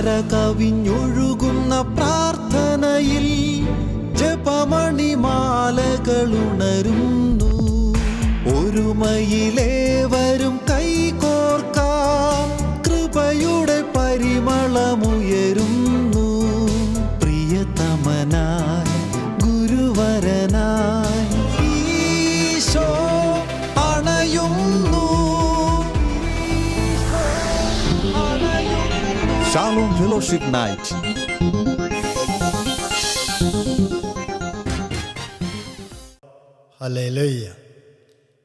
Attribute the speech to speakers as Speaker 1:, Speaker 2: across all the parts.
Speaker 1: കര കവിഞ്ഞൊഴുകുന്ന പ്രാർത്ഥനയിൽ ജപമണിമാലകളുണരുന്നു. ഒരുമയിലേവരും കൈകോർക്കാം, കൃപയുടെ പരിമളമുയരുന്നു. പ്രിയതമനായി ഗുരുവരനായി ഈശോ അണയുന്നു. Shalom Fellowship Night.
Speaker 2: ഹല്ലേലൂയ.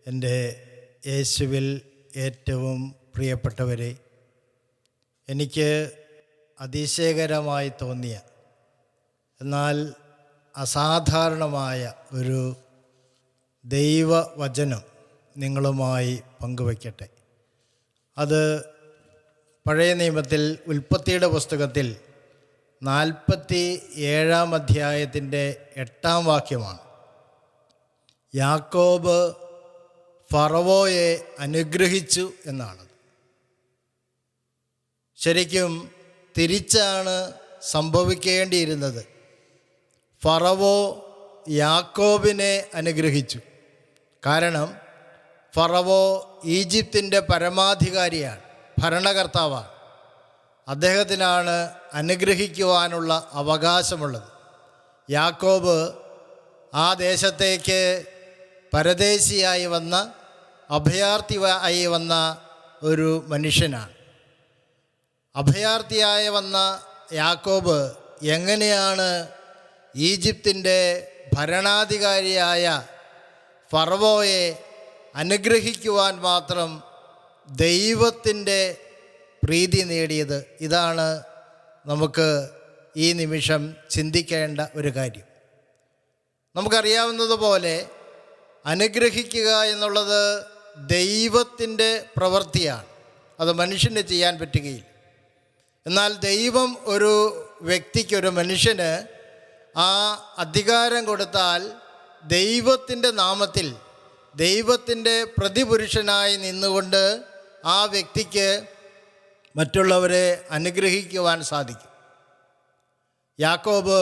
Speaker 2: എൻ്റെ യേശുവിൽ ഏറ്റവും പ്രിയപ്പെട്ടവരെ, എനിക്ക് അതിശയകരമായി തോന്നിയ എന്നാൽ അസാധാരണമായ ഒരു ദൈവവചനം നിങ്ങളുമായി പങ്കുവയ്ക്കട്ടെ. അത് പഴയ നിയമത്തിൽ ഉൽപ്പത്തിയുടെ പുസ്തകത്തിൽ 47 അധ്യായത്തിൻ്റെ 8 വാക്യമാണ്. യാക്കോബ് ഫറവോയെ അനുഗ്രഹിച്ചു എന്നാണ്. ശരിക്കും തിരിച്ചാണ് സംഭവിക്കേണ്ടിയിരുന്നത്. ഫറവോ യാക്കോബിനെ അനുഗ്രഹിച്ചു. കാരണം ഫറവോ ഈജിപ്തിൻ്റെ പരമാധികാരിയാണ്, ഭരണകർത്താവാണ്. അദ്ദേഹത്തിനാണ് അനുഗ്രഹിക്കുവാനുള്ള അവകാശമുള്ളത്. യാക്കോബ് ആ ദേശത്തേക്ക് പരദേശിയായി വന്ന, അഭയാർത്ഥിയായി വന്ന ഒരു മനുഷ്യനാണ്. അഭയാർത്ഥിയായി വന്ന യാക്കോബ് എങ്ങനെയാണ് ഈജിപ്തിൻ്റെ ഭരണാധികാരിയായ ഫറവോയെ അനുഗ്രഹിക്കുവാൻ മാത്രം ദൈവത്തിൻ്റെ പ്രീതി നേടിയത്? ഇതാണ് നമുക്ക് ഈ നിമിഷം ചിന്തിക്കേണ്ട ഒരു കാര്യം. നമുക്കറിയാവുന്നതുപോലെ അനുഗ്രഹിക്കുക എന്നുള്ളത് ദൈവത്തിൻ്റെ പ്രവൃത്തിയാണ്. അത് മനുഷ്യന് ചെയ്യാൻ പറ്റുകയില്ല. എന്നാൽ ദൈവം ഒരു വ്യക്തിക്ക്, ഒരു മനുഷ്യന് ആ അധികാരം കൊടുത്താൽ ദൈവത്തിൻ്റെ നാമത്തിൽ, ദൈവത്തിൻ്റെ പ്രതിപുരുഷനായി നിന്നുകൊണ്ട് ആ വ്യക്തിക്ക് മറ്റുള്ളവരെ അനുഗ്രഹിക്കുവാൻ സാധിക്കും. യാക്കോബ്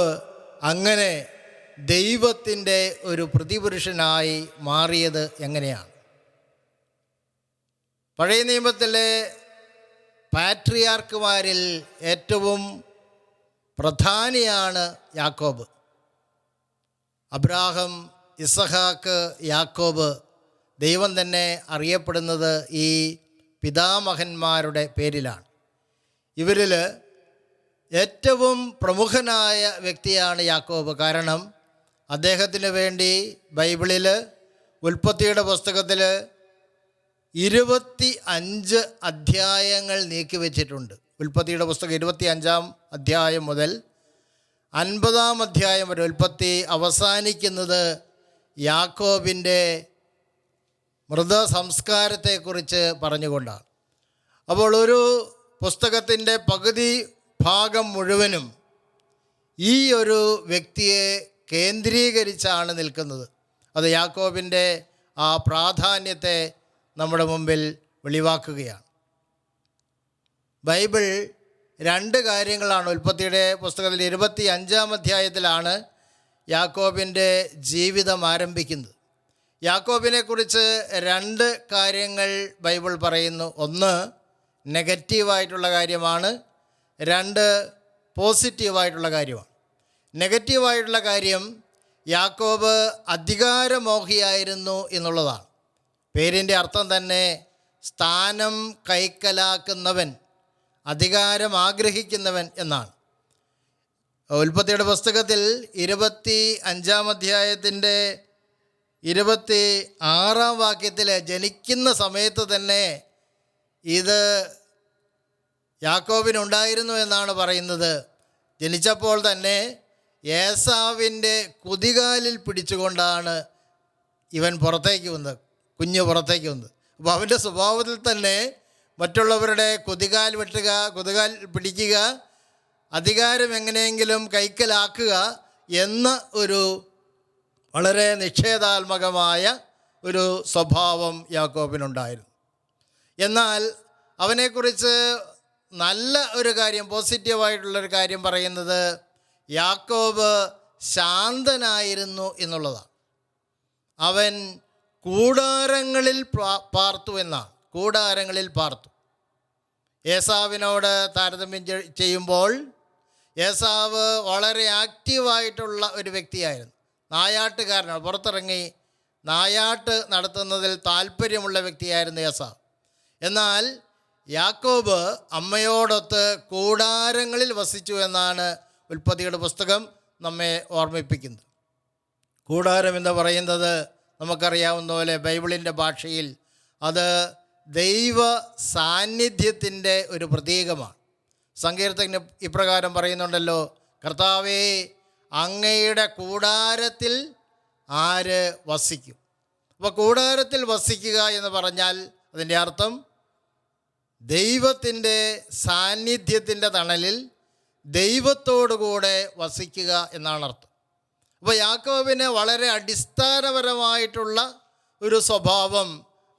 Speaker 2: അങ്ങനെ ദൈവത്തിൻ്റെ ഒരു പ്രതിപുരുഷനായി മാറിയത് എങ്ങനെയാണ്? പഴയ നിയമത്തിലെ പാട്രിയാർക്കുമാരിൽ ഏറ്റവും പ്രധാനിയാണ് യാക്കോബ്. അബ്രാഹം, ഇസഹാക്ക്, യാക്കോബ്, ദൈവം തന്നെ അറിയപ്പെടുന്നത് ഈ പിതാമഹന്മാരുടെ പേരിലാണ്. ഇവരിൽ ഏറ്റവും പ്രമുഖനായ വ്യക്തിയാണ് യാക്കോബ്. കാരണം അദ്ദേഹത്തിന് വേണ്ടി ബൈബിളിൽ ഉൽപ്പത്തിയുടെ പുസ്തകത്തിൽ 25 അധ്യായങ്ങൾ നീക്കിവെച്ചിട്ടുണ്ട്. ഉൽപ്പത്തിയുടെ പുസ്തകം 25 അധ്യായം മുതൽ 50 അധ്യായം വരെ ഉൽപ്പത്തി അവസാനിക്കുന്നത് യാക്കോബിൻ്റെ മൃതസംസ്കാരത്തെക്കുറിച്ച് പറഞ്ഞുകൊണ്ടാണ്. അപ്പോൾ ഒരു പുസ്തകത്തിൻ്റെ പകുതി ഭാഗം മുഴുവനും ഈ ഒരു വ്യക്തിയെ കേന്ദ്രീകരിച്ചാണ് നിൽക്കുന്നത്. അത് യാക്കോബിൻ്റെ ആ പ്രാധാന്യത്തെ നമ്മുടെ മുമ്പിൽ വെളിവാക്കുകയാണ്. ബൈബിൾ 2 കാര്യങ്ങളാണ്. ഉൽപ്പത്തിയുടെ പുസ്തകത്തിൽ 25 അധ്യായത്തിലാണ് യാക്കോബിൻ്റെ ജീവിതം ആരംഭിക്കുന്നത്. യാക്കോബിനെക്കുറിച്ച് 2 കാര്യങ്ങൾ ബൈബിൾ പറയുന്നു. ഒന്ന് നെഗറ്റീവായിട്ടുള്ള കാര്യമാണ്, 2 പോസിറ്റീവായിട്ടുള്ള കാര്യമാണ്. നെഗറ്റീവായിട്ടുള്ള കാര്യം, യാക്കോബ് അധികാരമോഹിയായിരുന്നു എന്നുള്ളതാണ്. പേരിൻ്റെ അർത്ഥം തന്നെ സ്ഥാനം കൈക്കലാക്കുന്നവൻ, അധികാരം ആഗ്രഹിക്കുന്നവൻ എന്നാണ്. ഉൽപ്പത്തിയുടെ പുസ്തകത്തിൽ 25 അധ്യായത്തിൻ്റെ 26 വാക്യത്തിൽ ജനിക്കുന്ന സമയത്ത് തന്നെ ഇത് യാക്കോബിനുണ്ടായിരുന്നു എന്നാണ് പറയുന്നത്. ജനിച്ചപ്പോൾ തന്നെ ഏസാവിൻ്റെ കുതികാലിൽ പിടിച്ചുകൊണ്ടാണ് ഇവൻ പുറത്തേക്ക് വന്നത്, കുഞ്ഞ് പുറത്തേക്ക് വന്നത്. അപ്പോൾ അവൻ്റെ സ്വഭാവത്തിൽ തന്നെ മറ്റുള്ളവരുടെ കുതികാൽ വെട്ടുക, കുതികാൽ പിടിക്കുക, അധികാരം എങ്ങനെയെങ്കിലും കൈക്കലാക്കുക എന്ന ഒരു വളരെ നിഷേധാത്മകമായ ഒരു സ്വഭാവം യാക്കോബിനുണ്ടായിരുന്നു. എന്നാൽ അവനെക്കുറിച്ച് നല്ല ഒരു കാര്യം, പോസിറ്റീവായിട്ടുള്ളൊരു കാര്യം പറയുന്നത് യാക്കോബ് ശാന്തനായിരുന്നു എന്നുള്ളതാണ്. അവൻ കൂടാരങ്ങളിൽ പാർത്തു എന്നാണ്. കൂടാരങ്ങളിൽ പാർത്തു. ഏസാവിനോട് താരതമ്യം ചെയ്യുമ്പോൾ ഏസാവ് വളരെ ആക്റ്റീവായിട്ടുള്ള ഒരു വ്യക്തിയായിരുന്നു. നായാട്ടുകാരനാണ്. പുറത്തിറങ്ങി നായാട്ട് നടത്തുന്നതിൽ താല്പര്യമുള്ള വ്യക്തിയായിരുന്നു ഏസാവ്. എന്നാൽ യാക്കോബ് അമ്മയോടൊത്ത് കൂടാരങ്ങളിൽ വസിച്ചു എന്നാണ് ഉൽപ്പത്തിയുടെ പുസ്തകം നമ്മെ ഓർമ്മിപ്പിക്കുന്നത്. കൂടാരം എന്ന് പറയുന്നത് നമുക്കറിയാവുന്ന പോലെ ബൈബിളിൻ്റെ ഭാഷയിൽ അത് ദൈവ സാന്നിധ്യത്തിൻ്റെ ഒരു പ്രതീകമാണ്. സങ്കീർത്തകന് ഇപ്രകാരം പറയുന്നുണ്ടല്ലോ, കർത്താവേ, അങ്ങയുടെ കൂടാരത്തിൽ ആര് വസിക്കും? അപ്പോൾ കൂടാരത്തിൽ വസിക്കുക എന്ന് പറഞ്ഞാൽ അതിൻ്റെ അർത്ഥം ദൈവത്തിൻ്റെ സാന്നിധ്യത്തിൻ്റെ തണലിൽ ദൈവത്തോടുകൂടെ വസിക്കുക എന്നാണ് അർത്ഥം. അപ്പോൾ യാക്കോബിന് വളരെ അടിസ്ഥാനപരമായിട്ടുള്ള ഒരു സ്വഭാവം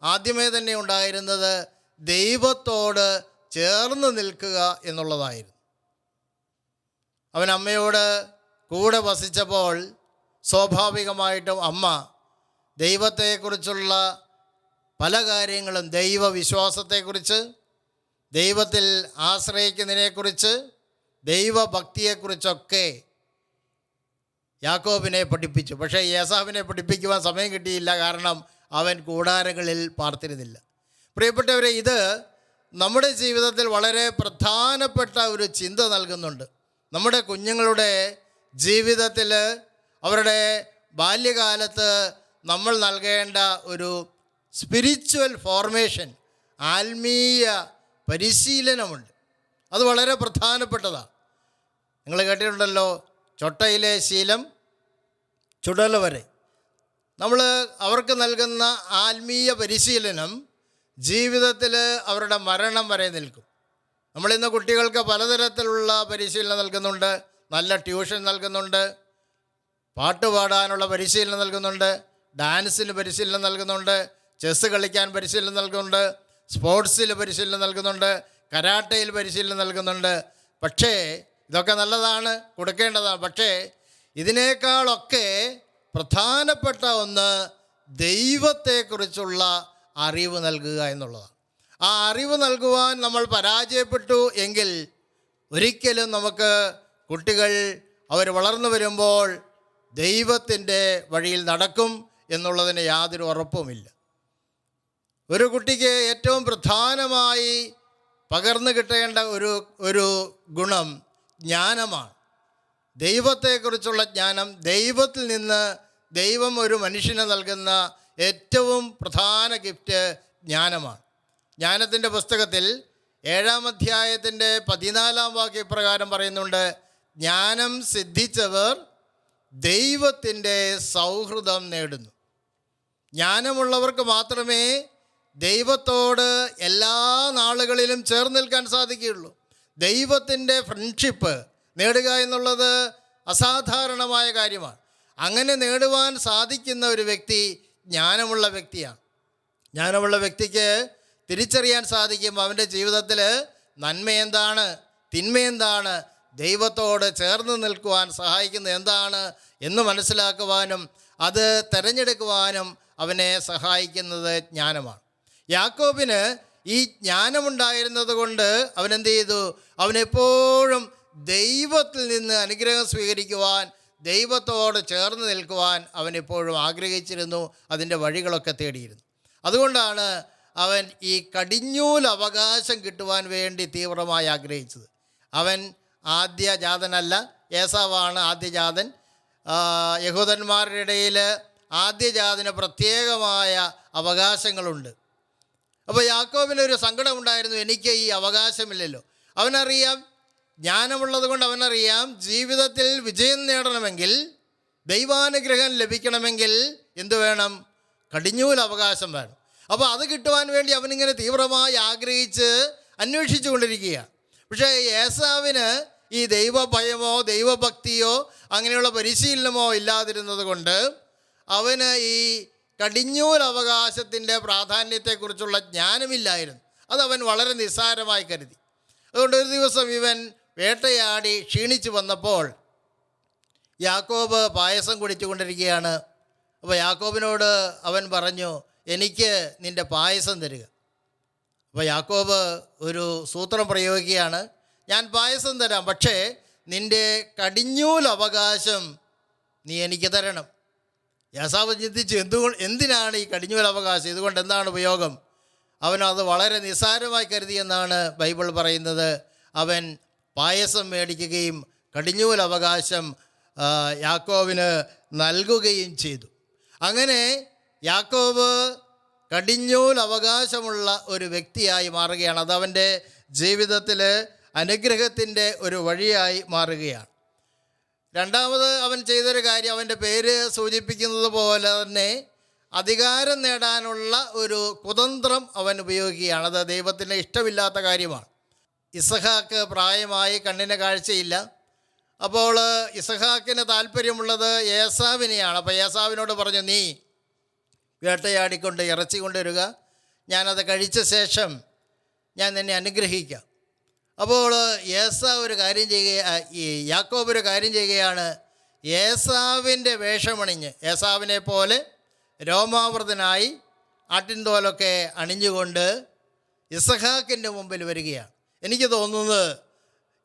Speaker 2: ആദ്യമേ തന്നെ ഉണ്ടായിരുന്നത് ദൈവത്തോട് ചേർന്ന് നിൽക്കുക എന്നുള്ളതായിരുന്നു. അവൻ അമ്മയോട് കൂടെ വസിച്ചപ്പോൾ സ്വാഭാവികമായിട്ടും അമ്മ ദൈവത്തെക്കുറിച്ചുള്ള പല കാര്യങ്ങളും, ദൈവവിശ്വാസത്തെക്കുറിച്ച്, ദൈവത്തിൽ ആശ്രയിക്കുന്നതിനെക്കുറിച്ച്, ദൈവഭക്തിയെക്കുറിച്ചൊക്കെ യാക്കോബിനെ പഠിപ്പിച്ചു. പക്ഷേ ഏസാവിനെ പഠിപ്പിക്കുവാൻ സമയം കിട്ടിയില്ല. കാരണം അവൻ കൂടാരങ്ങളിൽ പാർത്തിരുന്നില്ല. പ്രിയപ്പെട്ടവരെ, ഇത് നമ്മുടെ ജീവിതത്തിൽ വളരെ പ്രധാനപ്പെട്ട ഒരു ചിന്ത നൽകുന്നുണ്ട്. നമ്മുടെ കുഞ്ഞുങ്ങളുടെ ജീവിതത്തിൽ അവരുടെ ബാല്യകാലത്ത് നമ്മൾ നൽകേണ്ട ഒരു സ്പിരിച്വൽ ഫോർമേഷൻ, ആത്മീയ പരിശീലനമുണ്ട്. അത് വളരെ പ്രധാനപ്പെട്ടതാണ്. നിങ്ങൾ കേട്ടിട്ടുണ്ടല്ലോ, ചൊട്ടയിലെ ശീലം ചുടല വരെ. നമ്മൾ അവർക്ക് നൽകുന്ന ആത്മീയ പരിശീലനം ജീവിതത്തിൽ അവരുടെ മരണം വരെ നിൽക്കും. നമ്മളിന്ന് കുട്ടികൾക്ക് പലതരത്തിലുള്ള പരിശീലനം നൽകുന്നുണ്ട്. നല്ല ട്യൂഷൻ നൽകുന്നുണ്ട്, പാട്ട് പാടാനുള്ള പരിശീലനം നൽകുന്നുണ്ട്, ഡാൻസിന് പരിശീലനം നൽകുന്നുണ്ട്, ചെസ്സ് കളിക്കാൻ പരിശീലനം നൽകുന്നുണ്ട്, സ്പോർട്സിൽ പരിശീലനം നൽകുന്നുണ്ട്, കരാട്ടയിൽ പരിശീലനം നൽകുന്നുണ്ട്. പക്ഷേ ഇതൊക്കെ നല്ലതാണ്, കൊടുക്കേണ്ടതാണ്. പക്ഷേ ഇതിനേക്കാളൊക്കെ പ്രധാനപ്പെട്ട ഒന്ന് ദൈവത്തെക്കുറിച്ചുള്ള അറിവ് നൽകുക എന്നുള്ളതാണ്. ആ അറിവ് നൽകുവാൻ നമ്മൾ പരാജയപ്പെട്ടു എങ്കിൽ ഒരിക്കലും നമുക്ക് കുട്ടികൾ അവർ വളർന്നു വരുമ്പോൾ ദൈവത്തിൻ്റെ വഴിയിൽ നടക്കും എന്നുള്ളതിന് യാതൊരു ഉറപ്പുമില്ല. ഒരു കുട്ടിക്ക് ഏറ്റവും പ്രധാനമായി പകർന്നു കിട്ടേണ്ട ഒരു ഗുണം ജ്ഞാനമാണ്. ദൈവത്തെക്കുറിച്ചുള്ള ജ്ഞാനം. ദൈവത്തിൽ നിന്ന് ദൈവം ഒരു മനുഷ്യന് നൽകുന്ന ഏറ്റവും പ്രധാന ഗിഫ്റ്റ് ജ്ഞാനമാണ്. ജ്ഞാനത്തിൻ്റെ പുസ്തകത്തിൽ 7-ാം അധ്യായത്തിൻ്റെ 14-ാം വാക്യപ്രകാരം പറയുന്നുണ്ട്, ജ്ഞാനം സിദ്ധിച്ചവർ ദൈവത്തിൻ്റെ സൗഹൃദം നേടുന്നു. ജ്ഞാനമുള്ളവർക്ക് മാത്രമേ ദൈവത്തോട് എല്ലാ നാളുകളിലും ചേർന്ന് നിൽക്കാൻ സാധിക്കുകയുള്ളൂ. ദൈവത്തിൻ്റെ ഫ്രണ്ട്ഷിപ്പ് നേടുക എന്നുള്ളത് അസാധാരണമായ കാര്യമാണ്. അങ്ങനെ നേടുവാൻ സാധിക്കുന്ന ഒരു വ്യക്തി ജ്ഞാനമുള്ള വ്യക്തിയാണ്. ജ്ഞാനമുള്ള വ്യക്തിക്ക് തിരിച്ചറിയാൻ സാധിക്കും അവൻ്റെ ജീവിതത്തിൽ നന്മ എന്താണ്, തിന്മ എന്താണ്, ദൈവത്തോട് ചേർന്ന് നിൽക്കുവാൻ സഹായിക്കുന്നത് എന്താണ് എന്ന് മനസ്സിലാക്കുവാനും അത് തിരഞ്ഞെടുക്കുവാനും അവനെ സഹായിക്കുന്നത് ജ്ഞാനമാണ്. യാക്കോബിന് ഈ ജ്ഞാനമുണ്ടായിരുന്നത് കൊണ്ട് അവനെന്ത് ചെയ്തു? അവനെപ്പോഴും ദൈവത്തിൽ നിന്ന് അനുഗ്രഹം സ്വീകരിക്കുവാൻ, ദൈവത്തോട് ചേർന്ന് നിൽക്കുവാൻ അവനെപ്പോഴും ആഗ്രഹിച്ചിരുന്നു. അതിൻ്റെ വഴികളൊക്കെ തേടിയിരുന്നു. അതുകൊണ്ടാണ് അവൻ ഈ കടിഞ്ഞൂൽ അവകാശം കിട്ടുവാൻ വേണ്ടി തീവ്രമായി ആഗ്രഹിച്ചത്. അവൻ ആദ്യജാതനല്ല, ഏസാവാണ് ആദ്യജാതൻ. യഹൂദന്മാരുടെ ഇടയിൽ ആദ്യജാതന് പ്രത്യേകമായ അവകാശങ്ങളുണ്ട്. അപ്പോൾ യാക്കോബിനൊരു സങ്കടമുണ്ടായിരുന്നു, എനിക്ക് ഈ അവകാശമില്ലല്ലോ. അവനറിയാം, ജ്ഞാനമുള്ളത് കൊണ്ട് അവനറിയാം, ജീവിതത്തിൽ വിജയം നേടണമെങ്കിൽ, ദൈവാനുഗ്രഹം ലഭിക്കണമെങ്കിൽ എന്തു വേണം? കടിഞ്ഞൂൽ അവകാശം വേണം. അപ്പോൾ അത് കിട്ടുവാൻ വേണ്ടി അവനിങ്ങനെ തീവ്രമായി ആഗ്രഹിച്ച് അന്വേഷിച്ചു കൊണ്ടിരിക്കുകയാണ്. പക്ഷേ ഏസാവിന് ഈ ദൈവഭയമോ ദൈവഭക്തിയോ അങ്ങനെയുള്ള പരിശീലനമോ ഇല്ലാതിരുന്നത് കൊണ്ട് അവന് ഈ കടിഞ്ഞൂൽ അവകാശത്തിൻ്റെ പ്രാധാന്യത്തെക്കുറിച്ചുള്ള ജ്ഞാനമില്ലായിരുന്നു. അതവൻ വളരെ നിസ്സാരമായി കരുതി. അതുകൊണ്ട് ഒരു ദിവസം ഇവൻ വേട്ടയാടി ക്ഷീണിച്ച് വന്നപ്പോൾ യാക്കോബ് പായസം കുടിച്ചുകൊണ്ടിരിക്കുകയാണ്. അപ്പോൾ യാക്കോബിനോട് അവൻ പറഞ്ഞു, എനിക്ക് നിൻ്റെ പായസം തരിക. അപ്പോൾ യാക്കോബ് ഒരു സൂത്രം പ്രയോഗിക്കുകയാണ്, ഞാൻ പായസം തരാം, പക്ഷേ നിൻ്റെ കടിഞ്ഞൂൽ അവകാശം നീ എനിക്ക് തരണം. യാസാവ് ചിന്തിച്ചു, എന്തിനാണ് ഈ കടിഞ്ഞൂൽ അവകാശം, ഇതുകൊണ്ട് എന്താണ് ഉപയോഗം? അവനത് വളരെ നിസ്സാരമായി കരുതിയെന്നാണ് ബൈബിൾ പറയുന്നത്. അവൻ പായസം മേടിക്കുകയും കടിഞ്ഞൂൽ അവകാശം യാക്കോബിന് നൽകുകയും ചെയ്തു. അങ്ങനെ യാക്കോബ് കടിഞ്ഞൂൽ അവകാശമുള്ള ഒരു വ്യക്തിയായി മാറുകയാണ്. അതവൻ്റെ ജീവിതത്തിൽ അനുഗ്രഹത്തിൻ്റെ ഒരു വഴിയായി മാറുകയാണ്. രണ്ടാമത് അവൻ ചെയ്തൊരു കാര്യം, അവൻ്റെ പേര് സൂചിപ്പിക്കുന്നത് പോലെ തന്നെ അധികാരം നേടാനുള്ള ഒരു കുതന്ത്രം അവൻ ഉപയോഗിക്കുകയാണ്. അത് ദൈവത്തിന് ഇഷ്ടമില്ലാത്ത കാര്യമാണ്. ഇസഹാക്ക് പ്രായമായി, കണ്ണിന് കാഴ്ചയില്ല. അപ്പോൾ ഇസഹാക്കിന് താല്പര്യമുള്ളത് ഏസാവിനെയാണ്. അപ്പോൾ ഏസാവിനോട് പറഞ്ഞു, നീ വേട്ടയാടിക്കൊണ്ട് ഇറച്ചി കൊണ്ടുവരിക, ഞാനത് കഴിച്ച ശേഷം ഞാൻ നിന്നെ അനുഗ്രഹിക്കാം. അപ്പോൾ യാക്കോബ് ഒരു കാര്യം ചെയ്യുകയാണ്. ഏസാവിൻ്റെ വേഷമണിഞ്ഞ്, ഏസാവിനെ പോലെ രോമാവൃതനായി ആട്ടിൻതോലൊക്കെ അണിഞ്ഞുകൊണ്ട് ഇസഹാക്കിൻ്റെ മുമ്പിൽ വരികയാണ്. എനിക്ക് തോന്നുന്നത്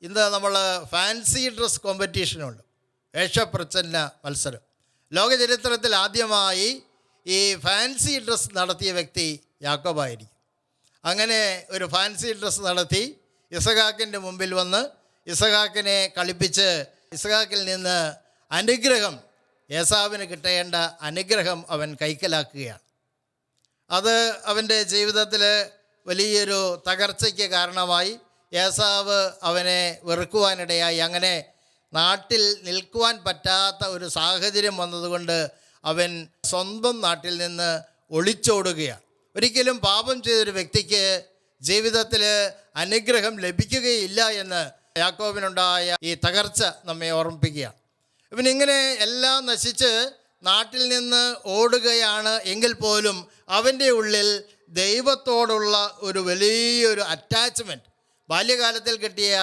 Speaker 2: ഇന്ന് നമ്മൾ ഫാൻസി ഡ്രസ് കോമ്പറ്റീഷനുണ്ട്, വേഷപ്രച്ഛന്ന മത്സരം. ലോക ചരിത്രത്തിൽ ആദ്യമായി ഈ ഫാൻസി ഡ്രസ് നടത്തിയ വ്യക്തി യാക്കോബായിരിക്കും. അങ്ങനെ ഒരു ഫാൻസി ഡ്രസ് നടത്തി ഇസഹാക്കിൻ്റെ മുമ്പിൽ വന്ന് ഇസഹാക്കിനെ കളിപ്പിച്ച് ഇസഹാക്കിൽ നിന്ന് അനുഗ്രഹം, ഏസാവിന് കിട്ടേണ്ട അനുഗ്രഹം അവൻ കൈക്കലാക്കുകയാണ്. അത് അവൻ്റെ ജീവിതത്തിൽ വലിയൊരു തകർച്ചയ്ക്ക് കാരണമായി. ഏസാവ് അവനെ വെറുക്കുവാനിടയായി. അങ്ങനെ നാട്ടിൽ നിൽക്കുവാൻ പറ്റാത്ത ഒരു സാഹചര്യം വന്നതുകൊണ്ട് അവൻ സ്വന്തം നാട്ടിൽ നിന്ന് ഒളിച്ചോടുകയാണ്. ഒരിക്കലും പാപം ചെയ്തൊരു വ്യക്തിക്ക് ജീവിതത്തിൽ അനുഗ്രഹം ലഭിക്കുകയില്ല എന്ന് യാക്കോബിനുണ്ടായ ഈ തകർച്ച നമ്മെ ഓർമ്മിപ്പിക്കുകയാണ്. ഇവനിങ്ങനെ എല്ലാം നശിച്ച് നാട്ടിൽ നിന്ന് ഓടുകയാണ് എങ്കിൽ പോലും അവൻ്റെ ഉള്ളിൽ ദൈവത്തോടുള്ള ഒരു വലിയൊരു അറ്റാച്ച്മെൻറ്റ്, ബാല്യകാലത്തിൽ കിട്ടിയ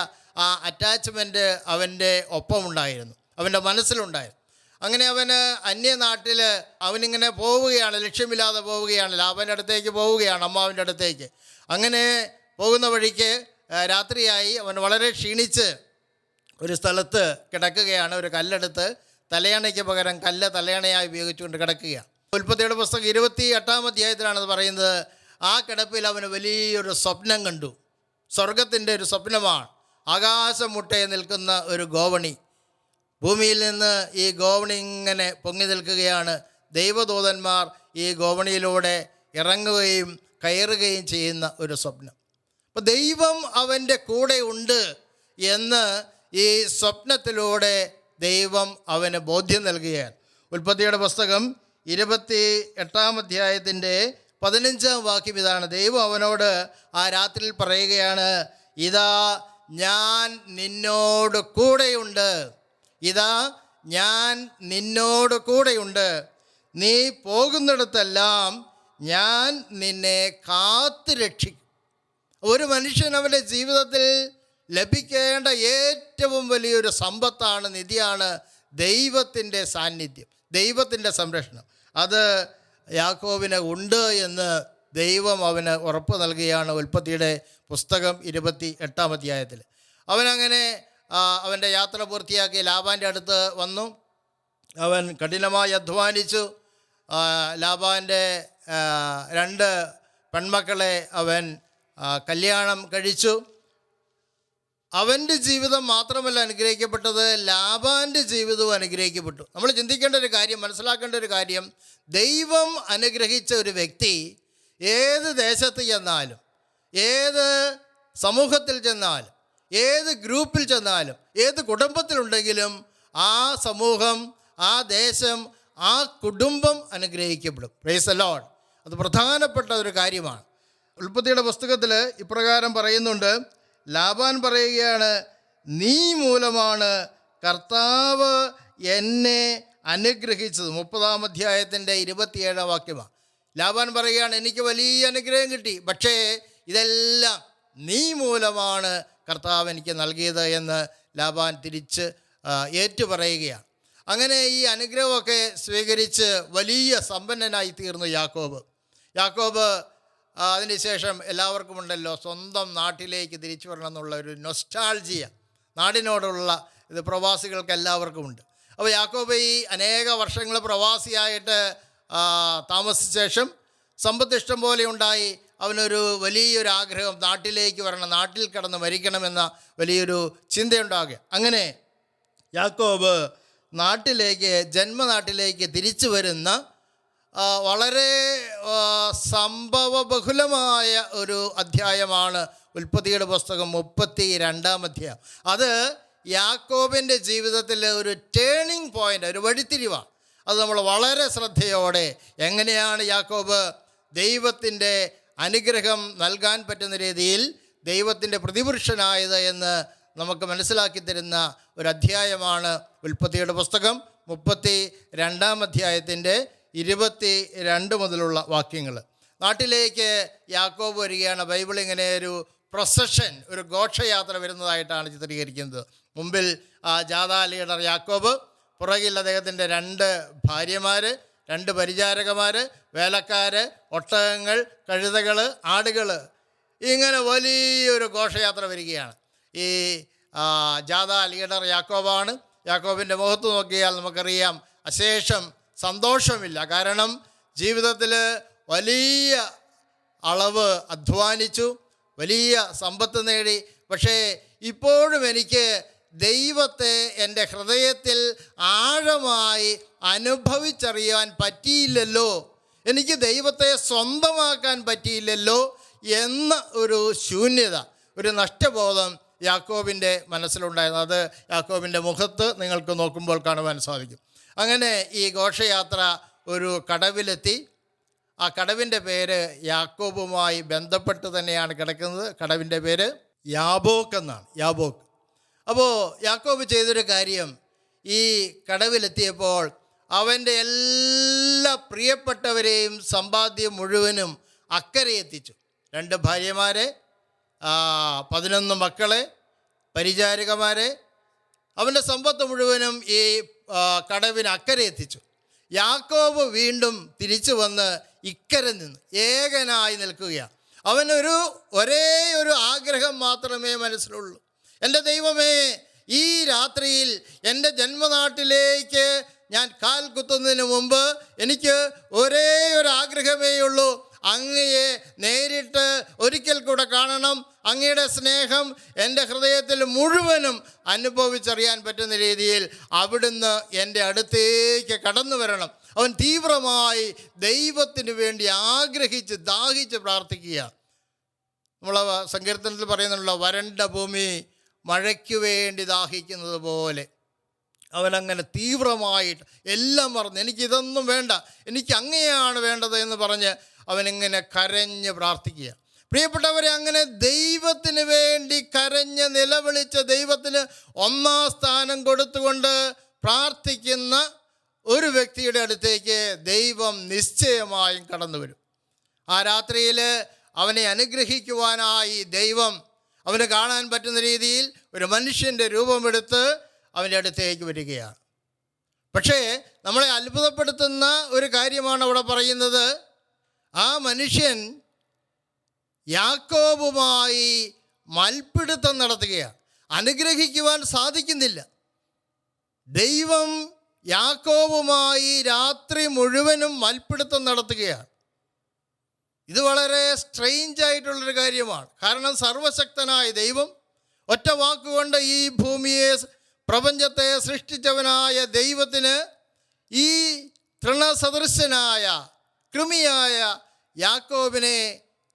Speaker 2: ആ അറ്റാച്ച്മെൻറ്റ് അവൻ്റെ ഒപ്പമുണ്ടായിരുന്നു, അവൻ്റെ മനസ്സിലുണ്ടായിരുന്നു. അങ്ങനെ അവന് അന്യനാട്ടിൽ അവനിങ്ങനെ പോവുകയാണ്, ലക്ഷ്യമില്ലാതെ പോവുകയാണ്. ലാബാൻ്റെ അടുത്തേക്ക് പോവുകയാണ്, അമ്മാവിൻ്റെ അടുത്തേക്ക്. അങ്ങനെ പോകുന്ന വഴിക്ക് രാത്രിയായി. അവൻ വളരെ ക്ഷീണിച്ച് ഒരു സ്ഥലത്ത് കിടക്കുകയാണ്. ഒരു കല്ലെടുത്ത് തലയണയ്ക്ക് പകരം കല്ല് തലയണയായി ഉപയോഗിച്ചുകൊണ്ട് കിടക്കുകയാണ്. ഉൽപ്പത്തിയുടെ പുസ്തകം 28-ാം അധ്യായത്തിലാണത് പറയുന്നത്. ആ കിടപ്പിൽ അവന് വലിയൊരു സ്വപ്നം കണ്ടു. സ്വർഗത്തിൻ്റെ ഒരു സ്വപ്നമാണ്. ആകാശം മുട്ടയെ നിൽക്കുന്ന ഒരു ഗോവണി, ഭൂമിയിൽ നിന്ന് ഈ ഗോവണി ഇങ്ങനെ പൊങ്ങി നിൽക്കുകയാണ്. ദൈവദൂതന്മാർ ഈ ഗോവണിയിലൂടെ ഇറങ്ങുകയും കയറുകയും ചെയ്യുന്ന ഒരു സ്വപ്നം. അപ്പോൾ ദൈവം അവൻ്റെ കൂടെ ഉണ്ട് എന്ന് ഈ സ്വപ്നത്തിലൂടെ ദൈവം അവന് ബോധ്യം നൽകുകയാണ്. ഉൽപ്പത്തിയുടെ പുസ്തകം 28-ാം അധ്യായത്തിൻ്റെ 15-ാം വാക്യം ഇതാണ്. ദൈവം അവനോട് ആ രാത്രിയിൽ പറയുകയാണ്, ഇതാ ഞാൻ നിന്നോട് കൂടെയുണ്ട്, ഇതാ ഞാൻ നിന്നോട് കൂടെയുണ്ട്, നീ പോകുന്നിടത്തെല്ലാം ഞാൻ നിന്നെ കാത്തു രക്ഷിക്കും. ഒരു മനുഷ്യൻ അവൻ്റെ ജീവിതത്തിൽ ലഭിക്കേണ്ട ഏറ്റവും വലിയൊരു സമ്പത്താണ്, നിധിയാണ് ദൈവത്തിൻ്റെ സാന്നിധ്യം, ദൈവത്തിൻ്റെ സംരക്ഷണം. അത് യാക്കോബിന് ഉണ്ട് എന്ന് ദൈവം അവന് ഉറപ്പ് നൽകുകയാണ്. ഉൽപ്പത്തിയുടെ പുസ്തകം 28-ാം അധ്യായത്തിൽ. അവനങ്ങനെ അവൻ്റെ യാത്ര പൂർത്തിയാക്കി ലാബാൻ്റെ അടുത്ത് വന്നു. അവൻ കഠിനമായി അധ്വാനിച്ചു. ലാബാൻ്റെ 2 പെൺമക്കളെ അവൻ കല്യാണം കഴിച്ചു. അവൻ്റെ ജീവിതം മാത്രമല്ല അനുഗ്രഹിക്കപ്പെട്ടത്, ലാബാൻ്റെ ജീവിതവും അനുഗ്രഹിക്കപ്പെട്ടു. നമ്മൾ ചിന്തിക്കേണ്ട ഒരു കാര്യം, മനസ്സിലാക്കേണ്ട ഒരു കാര്യം, ദൈവം അനുഗ്രഹിച്ച ഒരു വ്യക്തി ഏത് ദേശത്ത് ചെന്നാലും, ഏത് സമൂഹത്തിൽ ചെന്നാലും, ഏത് ഗ്രൂപ്പിൽ ചെന്നാലും, ഏത് കുടുംബത്തിലുണ്ടെങ്കിലും ആ സമൂഹം, ആ ദേശം, ആ കുടുംബം അനുഗ്രഹിക്കപ്പെടും. Praise the Lord. അത് പ്രധാനപ്പെട്ട ഒരു കാര്യമാണ്. ഉൽപ്പത്തിയുടെ പുസ്തകത്തിൽ ഇപ്രകാരം പറയുന്നുണ്ട്. ലാബാൻ പറയുകയാണ്, നീ മൂലമാണ് കർത്താവ് എന്നെ അനുഗ്രഹിച്ചത്. 30-ാം അധ്യായത്തിൻ്റെ 27-ാം വാക്യമാണ്. ലാബാൻ പറയുകയാണ്, എനിക്ക് വലിയ അനുഗ്രഹം കിട്ടി, പക്ഷേ ഇതെല്ലാം നീ മൂലമാണ് കർത്താവ് എനിക്ക് നൽകിയത് എന്ന് ലാബാൻ തിരിച്ച് ഏറ്റുപറയുകയാണ്. അങ്ങനെ ഈ അനുഗ്രഹമൊക്കെ സ്വീകരിച്ച് വലിയ സമ്പന്നനായി തീർന്നു യാക്കോബ്. അതിനുശേഷം എല്ലാവർക്കും ഉണ്ടല്ലോ സ്വന്തം നാട്ടിലേക്ക് തിരിച്ചു വരണം എന്നുള്ള ഒരു നൊസ്റ്റാൾജിയ, നാടിനോടുള്ള ഇത് പ്രവാസികൾക്ക് എല്ലാവർക്കും ഉണ്ട്. അപ്പോൾ യാക്കോബ് ഈ അനേക വർഷങ്ങൾ പ്രവാസിയായിട്ട് താമസിച്ച ശേഷം സമ്പത്ത് ഇഷ്ടം പോലെ ഉണ്ടായി. അവനൊരു വലിയൊരു ആഗ്രഹം, നാട്ടിലേക്ക് വരണം, നാട്ടിൽ കിടന്ന് മരിക്കണമെന്ന വലിയൊരു ചിന്തയുണ്ടാകുക. അങ്ങനെ യാക്കോബ് ജന്മനാട്ടിലേക്ക് തിരിച്ചു വരുന്ന വളരെ സംഭവബഹുലമായ ഒരു അധ്യായമാണ് ഉൽപ്പത്തിയുടെ പുസ്തകം 32-ാം അധ്യായം. അത് യാക്കോബിൻ്റെ ജീവിതത്തിൽ ഒരു ടേണിംഗ് പോയിൻ്റ്, ഒരു വഴിത്തിരിവാണ്. അത് നമ്മൾ വളരെ ശ്രദ്ധയോടെ എങ്ങനെയാണ് യാക്കോബ് ദൈവത്തിൻ്റെ അനുഗ്രഹം നൽകാൻ പറ്റുന്ന രീതിയിൽ ദൈവത്തിൻ്റെ പ്രതിപുരുഷനായത് എന്ന് നമുക്ക് മനസ്സിലാക്കി തരുന്ന ഒരു അധ്യായമാണ് ഉൽപ്പത്തിയുടെ പുസ്തകം 32-ാം അധ്യായത്തിൻ്റെ 22 മുതലുള്ള വാക്യങ്ങൾ. നാട്ടിലേക്ക് യാക്കോബ് വരികയാണ്. ബൈബിൾ ഇങ്ങനെ ഒരു പ്രൊസഷൻ, ഒരു ഘോഷയാത്ര വരുന്നതായിട്ടാണ് ചിത്രീകരിക്കുന്നത്. മുമ്പിൽ ജാഥാ ലീഡർ യാക്കോബ്, പുറകിൽ അദ്ദേഹത്തിൻ്റെ 2 ഭാര്യമാർ, 2 പരിചാരകന്മാർ, വേലക്കാർ, ഒട്ടകങ്ങൾ, കഴുതകൾ, ആടുകൾ, ഇങ്ങനെ വലിയൊരു ഘോഷയാത്ര വരികയാണ്. ഈ ജാഥാ ലീഡർ യാക്കോബാണ്. യാക്കോബിൻ്റെ മുഖത്ത് നോക്കിയാൽ നമുക്കറിയാം അശേഷം സന്തോഷമില്ല. കാരണം ജീവിതത്തിൽ വലിയ അളവ് അധ്വാനിച്ചു, വലിയ സമ്പത്ത് നേടി. പക്ഷേ ഇപ്പോഴും എനിക്ക് ദൈവത്തെ എൻ്റെ ഹൃദയത്തിൽ ആഴമായി അനുഭവിച്ചറിയാൻ പറ്റിയില്ലല്ലോ, എനിക്ക് ദൈവത്തെ സ്വന്തമാക്കാൻ പറ്റിയില്ലല്ലോ എന്ന ഒരു ശൂന്യത, ഒരു നഷ്ടബോധം യാക്കോബിൻ്റെ മനസ്സിലുണ്ടായിരുന്നു. അത് യാക്കോബിൻ്റെ മുഖത്ത് നിങ്ങൾക്ക് നോക്കുമ്പോൾ കാണുവാൻ സാധിക്കും. അങ്ങനെ ഈ ഘോഷയാത്ര ഒരു കടവിലെത്തി. ആ കടവിൻ്റെ പേര് യാക്കോബുമായി ബന്ധപ്പെട്ട് തന്നെയാണ് കിടക്കുന്നത്. കടവിൻ്റെ പേര് യാബോക്ക് എന്നാണ്, യാബോക്ക്. അപ്പോൾ യാക്കോബ് ചെയ്തൊരു കാര്യം, ഈ കടവിലെത്തിയപ്പോൾ അവൻ്റെ എല്ലാ പ്രിയപ്പെട്ടവരെയും സമ്പാദ്യം മുഴുവനും അക്കരെ എത്തിച്ചു. 2 ഭാര്യമാരെ, 11 മക്കളെ, പരിചാരികമാരെ, അവൻ്റെ സമ്പത്ത് മുഴുവനും ഈ കടവിന് അക്കരെ എത്തിച്ചു. യാക്കോബ് വീണ്ടും തിരിച്ചു വന്ന് ഇക്കരെ നിന്ന് ഏകനായി നിൽക്കുകയാണ്. അവനൊരു ഒരേ ഒരു ആഗ്രഹം മാത്രമേ മനസ്സിലുള്ളൂ. എൻ്റെ ദൈവമേ, ഈ രാത്രിയിൽ എൻ്റെ ജന്മനാട്ടിലേക്ക് ഞാൻ കാൽ കുത്തുന്നതിന് മുമ്പ് എനിക്ക് ഒരേ ഒരു ആഗ്രഹമേ ഉള്ളൂ, അങ്ങയെ നേരിട്ട് ഒരിക്കൽ കൂടെ കാണണം, അങ്ങയുടെ സ്നേഹം എൻ്റെ ഹൃദയത്തിൽ മുഴുവനും അനുഭവിച്ചറിയാൻ പറ്റുന്ന രീതിയിൽ അവിടുന്ന് എൻ്റെ അടുത്തേക്ക് കടന്നു വരണം. അവൻ തീവ്രമായി ദൈവത്തിന് വേണ്ടി ആഗ്രഹിച്ച് ദാഹിച്ച് പ്രാർത്ഥിക്കുക. നമ്മൾ സങ്കീർത്തനത്തിൽ പറയുന്നുള്ള വരണ്ട ഭൂമി മഴയ്ക്ക് വേണ്ടി ദാഹിക്കുന്നത് പോലെ അവനങ്ങനെ തീവ്രമായിട്ട് എല്ലാം മറന്ന് എനിക്കിതൊന്നും വേണ്ട, എനിക്ക് അങ്ങനെയാണ് വേണ്ടത് എന്ന് പറഞ്ഞ് അവനിങ്ങനെ കരഞ്ഞ് പ്രാർത്ഥിക്കുക. പ്രിയപ്പെട്ടവരെ, അങ്ങനെ ദൈവത്തിന് വേണ്ടി കരഞ്ഞ് നിലവിളിച്ച് ദൈവത്തിന് 1-ാം സ്ഥാനം കൊടുത്തുകൊണ്ട് പ്രാർത്ഥിക്കുന്ന ഒരു വ്യക്തിയുടെ അടുത്തേക്ക് ദൈവം നിശ്ചയമായും കടന്നു വരും. ആ രാത്രിയിൽ അവനെ അനുഗ്രഹിക്കുവാനായി ദൈവം അവന് കാണാൻ പറ്റുന്ന രീതിയിൽ ഒരു മനുഷ്യൻ്റെ രൂപമെടുത്ത് അവൻ്റെ അടുത്തേക്ക് വരികയാണ്. പക്ഷേ നമ്മളെ അത്ഭുതപ്പെടുത്തുന്ന ഒരു കാര്യമാണ് അവിടെ പറയുന്നത്. ആ മനുഷ്യൻ യാക്കോബുമായി മൽപ്പിടുത്തം നടത്തുകയാണ്. അനുഗ്രഹിക്കുവാൻ സാധിക്കുന്നില്ല. ദൈവം യാക്കോബുമായി രാത്രി മുഴുവനും മൽപ്പിടുത്തം നടത്തുകയാണ്. ഇത് വളരെ സ്ട്രെയിഞ്ച് ആയിട്ടുള്ളൊരു കാര്യമാണ്. കാരണം സർവശക്തനായ ദൈവം ഒറ്റ വാക്കുകൊണ്ട് ഈ ഭൂമിയെ, പ്രപഞ്ചത്തെ സൃഷ്ടിച്ചവനായ ദൈവത്തിന് ഈ തൃണസദൃശനായ കൃമിയായ യാക്കോബിനെ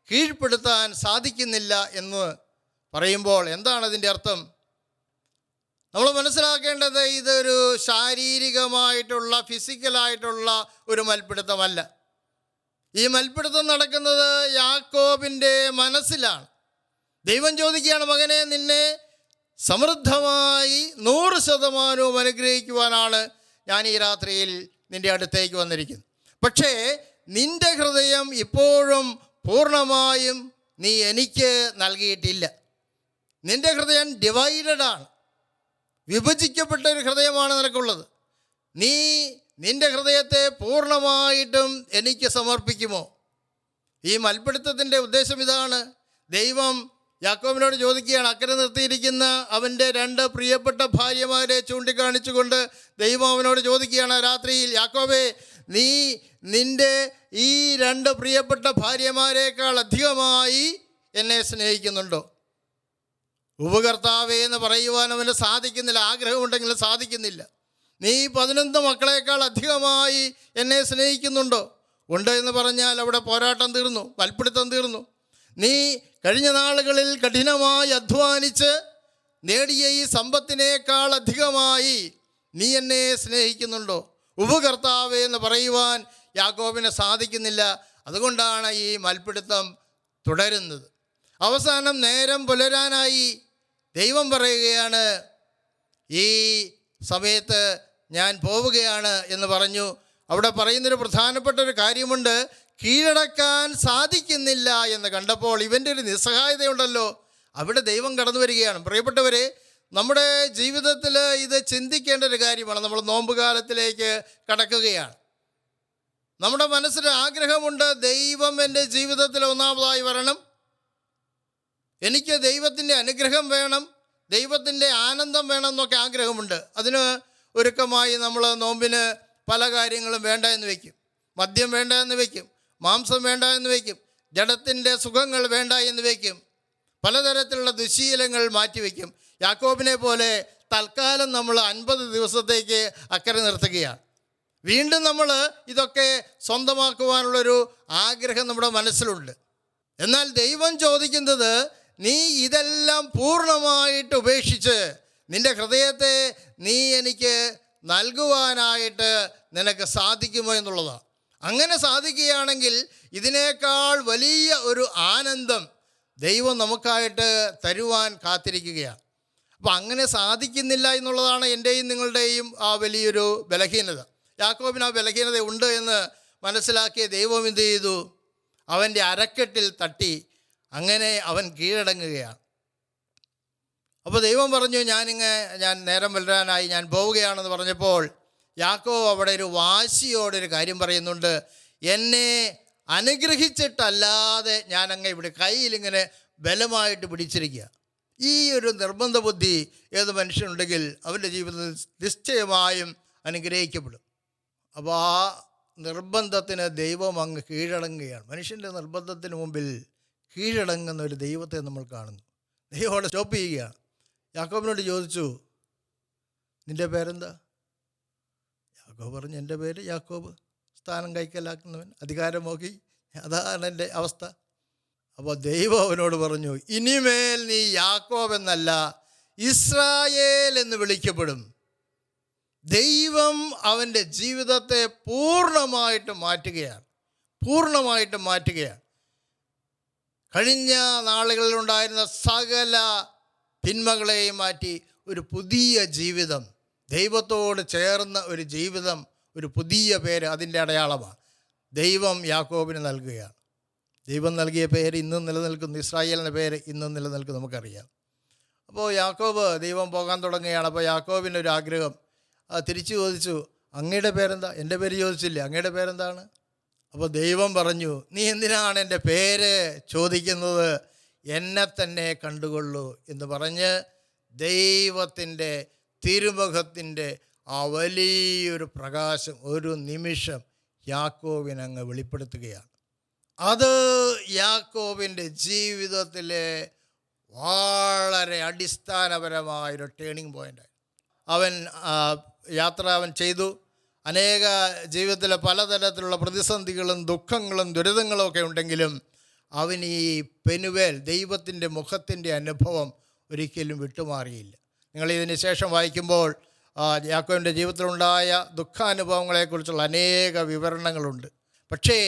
Speaker 2: കീഴ്പ്പെടുത്താൻ സാധിക്കുന്നില്ല എന്ന് പറയുമ്പോൾ എന്താണ് അതിൻ്റെ അർത്ഥം? നമ്മൾ മനസ്സിലാക്കേണ്ടത് ഇതൊരു ശാരീരികമായിട്ടുള്ള, ഫിസിക്കലായിട്ടുള്ള ഒരു മൽപ്പിടുത്തമല്ല. ഈ മൽപ്പിടുത്തം നടക്കുന്നത് യാക്കോബിൻ്റെ മനസ്സിലാണ്. ദൈവം ചോദിക്കുകയാണ്, മകനെ, നിന്നെ സമൃദ്ധമായി 100% അനുഗ്രഹിക്കുവാനാണ് ഞാൻ ഈ രാത്രിയിൽ നിൻ്റെ അടുത്തേക്ക് വന്നിരിക്കുന്നത്. പക്ഷേ നിൻ്റെ ഹൃദയം ഇപ്പോഴും പൂർണ്ണമായും നീ എനിക്ക് നൽകിയിട്ടില്ല. നിൻ്റെ ഹൃദയം ഡിവൈഡഡ് ആണ്, വിഭജിക്കപ്പെട്ട ഒരു ഹൃദയമാണ് നിനക്കുള്ളത്. നീ നിൻ്റെ ഹൃദയത്തെ പൂർണ്ണമായിട്ടും എനിക്ക് സമർപ്പിക്കുമോ? ഈ മൽപ്പിടുത്തത്തിൻ്റെ ഉദ്ദേശം ഇതാണ്. ദൈവം യാക്കോബിനോട് ചോദിക്കുകയാണ്. അക്കരെ നിർത്തിയിരിക്കുന്ന അവൻ്റെ 2 പ്രിയപ്പെട്ട ഭാര്യമാരെ ചൂണ്ടിക്കാണിച്ചുകൊണ്ട് ദൈവം അവനോട് ചോദിക്കുകയാണ് രാത്രിയിൽ, യാക്കോബേ, നീ നിൻ്റെ ഈ 2 പ്രിയപ്പെട്ട ഭാര്യമാരേക്കാൾ അധികമായി എന്നെ സ്നേഹിക്കുന്നുണ്ടോ? ഉപകർത്താവേ എന്ന് പറയുവാൻ അവന് സാധിക്കുന്നില്ല. ആഗ്രഹമുണ്ടെങ്കിലും സാധിക്കുന്നില്ല. നീ 11 മക്കളേക്കാൾ അധികമായി എന്നെ സ്നേഹിക്കുന്നുണ്ടോ? ഉണ്ട് എന്ന് പറഞ്ഞാൽ അവിടെ പോരാട്ടം തീർന്നു, മൽപ്പിടുത്തം തീർന്നു. നീ കഴിഞ്ഞ നാളുകളിൽ കഠിനമായി അധ്വാനിച്ച് നേടിയ ഈ സമ്പത്തിനേക്കാൾ അധികമായി നീ എന്നെ സ്നേഹിക്കുന്നുണ്ടോ? ഉപകർത്താവേ എന്ന് പറയുവാൻ യാക്കോബിന് സാധിക്കുന്നില്ല. അതുകൊണ്ടാണ് ഈ മൽപ്പിടുത്തം തുടരുന്നത്. അവസാനം നേരം പുലരാനായി ദൈവം പറയുകയാണ്, ഈ സമയത്ത് ഞാൻ പോവുകയാണ് എന്ന് പറഞ്ഞു. അവിടെ പറയുന്നൊരു പ്രധാനപ്പെട്ട ഒരു കാര്യമുണ്ട്. കീഴടക്കാൻ സാധിക്കുന്നില്ല എന്ന് കണ്ടപ്പോൾ ഇവൻ്റെ ഒരു നിസ്സഹായതയുണ്ടല്ലോ, അവിടെ ദൈവം കടന്നു വരികയാണ്. പ്രിയപ്പെട്ടവരെ, നമ്മുടെ ജീവിതത്തിൽ ഇത് ചിന്തിക്കേണ്ട ഒരു കാര്യമാണ്. നമ്മൾ നോമ്പുകാലത്തിലേക്ക് കടക്കുകയാണ്. നമ്മുടെ മനസ്സിൽ ആഗ്രഹമുണ്ട്, ദൈവം എൻ്റെ ജീവിതത്തിൽ ഒന്നാമതായി വരണം, എനിക്ക് ദൈവത്തിൻ്റെ അനുഗ്രഹം വേണം, ദൈവത്തിൻ്റെ ആനന്ദം വേണം എന്നൊക്കെ ആഗ്രഹമുണ്ട്. അതിന് ഒരുക്കമായി നമ്മൾ നോമ്പിന് പല കാര്യങ്ങളും വേണ്ട എന്ന് വയ്ക്കും. മദ്യം വേണ്ട എന്ന് വയ്ക്കും, മാംസം വേണ്ട എന്ന് വയ്ക്കും, ജഡത്തിൻ്റെ സുഖങ്ങൾ വേണ്ട എന്ന് വയ്ക്കും, പലതരത്തിലുള്ള ദുശീലങ്ങൾ മാറ്റിവെക്കും. യാക്കോബിനെ പോലെ തൽക്കാലം നമ്മൾ 50 ദിവസത്തേക്ക് അക്കരെ നിർത്തുകയാണ്. വീണ്ടും നമ്മൾ ഇതൊക്കെ സ്വന്തമാക്കുവാനുള്ളൊരു ആഗ്രഹം നമ്മുടെ മനസ്സിലുണ്ട്. എന്നാൽ ദൈവം ചോദിക്കുന്നത്, നീ ഇതെല്ലാം പൂർണ്ണമായിട്ട് ഉപേക്ഷിച്ച് നിൻ്റെ ഹൃദയത്തെ നീ എനിക്ക് നൽകുവാനായിട്ട് നിനക്ക് സാധിക്കുമോ എന്നുള്ളതാണ്. അങ്ങനെ സാധിക്കുകയാണെങ്കിൽ ഇതിനേക്കാൾ വലിയ ഒരു ആനന്ദം ദൈവം നമുക്കായിട്ട് തരുവാൻ കാത്തിരിക്കുകയാണ്. അപ്പോൾ അങ്ങനെ സാധിക്കുന്നില്ല എന്നുള്ളതാണ് എൻ്റെയും നിങ്ങളുടെയും ആ വലിയൊരു ബലഹീനത. യാക്കോബിന് ആ ബലഹീനത ഉണ്ട് എന്ന് മനസ്സിലാക്കിയ ദൈവം എന്ത് ചെയ്തു? അവൻ്റെ അരക്കെട്ടിൽ തട്ടി. അങ്ങനെ അവൻ കീഴടങ്ങുകയാണ്. അപ്പോൾ ദൈവം പറഞ്ഞു, ഞാൻ നേരം വരാനായി ഞാൻ പോവുകയാണെന്ന് പറഞ്ഞപ്പോൾ യാക്കോബ് അവിടെ ഒരു വാശിയോടൊരു കാര്യം പറയുന്നുണ്ട്. എന്നെ അനുഗ്രഹിച്ചിട്ടല്ലാതെ ഞാൻ ഇവിടെ കയ്യിലിങ്ങനെ ബലമായിട്ട് പിടിച്ചിരിക്കുക. ഈ ഒരു നിർബന്ധ ബുദ്ധി ഏത് മനുഷ്യനുണ്ടെങ്കിൽ അവൻ്റെ ജീവിതത്തിൽ നിശ്ചയമായും അനുഗ്രഹിക്കപ്പെടും. അപ്പോൾ ആ നിർബന്ധത്തിന് ദൈവം അങ്ങ് കീഴടങ്ങുകയാണ്. മനുഷ്യൻ്റെ നിർബന്ധത്തിന് മുമ്പിൽ കീഴടങ്ങുന്ന ഒരു ദൈവത്തെ നമ്മൾ കാണുന്നു. ദൈവം അവിടെ സ്റ്റോപ്പ് ചെയ്യുകയാണ്. യാക്കോബിനോട് ചോദിച്ചു, നിൻ്റെ പേരെന്താ? യാക്കോബ് പറഞ്ഞു, എൻ്റെ പേര് യാക്കോബ്, സ്ഥാനം കൈക്കലാക്കുന്നവൻ, അധികാരമോഹി, അതാണ് എൻ്റെ അവസ്ഥ. അപ്പോൾ ദൈവം അവനോട് പറഞ്ഞു, ഇനിമേൽ നീ യാക്കോബ് എന്നല്ല ഇസ്രായേൽ എന്ന് വിളിക്കപ്പെടും. ദൈവം അവൻ്റെ ജീവിതത്തെ പൂർണ്ണമായിട്ടും മാറ്റുകയാണ്. കഴിഞ്ഞ നാളുകളിലുണ്ടായിരുന്ന സകല തിന്മകളെയും മാറ്റി ഒരു പുതിയ ജീവിതം, ദൈവത്തോട് ചേർന്ന ഒരു ജീവിതം, ഒരു പുതിയ പേര്, അതിൻ്റെ അടയാളമാണ് ദൈവം യാക്കോബിന് നൽകുകയാണ്. ദൈവം നൽകിയ പേര് ഇന്നും നിലനിൽക്കുന്നു. ഇസ്രായേൽ എന്ന പേര് ഇന്നും നിലനിൽക്കും, നമുക്കറിയാം. അപ്പോൾ യാക്കോബ്, ദൈവം പോകാൻ തുടങ്ങുകയാണ്. അപ്പോൾ യാക്കോബിനൊരു ആഗ്രഹം. തിരിച്ചു ചോദിച്ചു, അങ്ങയുടെ പേരെന്താ? എൻ്റെ പേര് ചോദിച്ചില്ലേ, അങ്ങയുടെ പേരെന്താണ്? അപ്പോൾ ദൈവം പറഞ്ഞു, നീ എന്തിനാണ് എൻ്റെ പേര് ചോദിക്കുന്നത്? എന്നെ തന്നെ കണ്ടുകൊള്ളൂ എന്ന് പറഞ്ഞ് ദൈവത്തിൻ്റെ തിരുമുഖത്തിൻ്റെ ആ വലിയൊരു പ്രകാശം ഒരു നിമിഷം യാക്കോബിനങ്ങ് വെളിപ്പെടുത്തുകയാണ്. അത് യാക്കോബിൻ്റെ ജീവിതത്തിലെ വളരെ അടിസ്ഥാനപരമായൊരു ടേണിംഗ് പോയിൻ്റായി. അവൻ ചെയ്തു. അനേക ജീവിതത്തിലെ പലതരത്തിലുള്ള പ്രതിസന്ധികളും ദുഃഖങ്ങളും ദുരിതങ്ങളും ഒക്കെ ഉണ്ടെങ്കിലും അവൻ ഈ പെനുവേൽ, ദൈവത്തിൻ്റെ മുഖത്തിൻ്റെ അനുഭവം ഒരിക്കലും വിട്ടുമാറിയില്ല. നിങ്ങളിതിന് ശേഷം വായിക്കുമ്പോൾ യാക്കോബിൻ്റെ ജീവിതത്തിലുണ്ടായ ദുഃഖാനുഭവങ്ങളെക്കുറിച്ചുള്ള അനേക വിവരണങ്ങളുണ്ട്. പക്ഷേ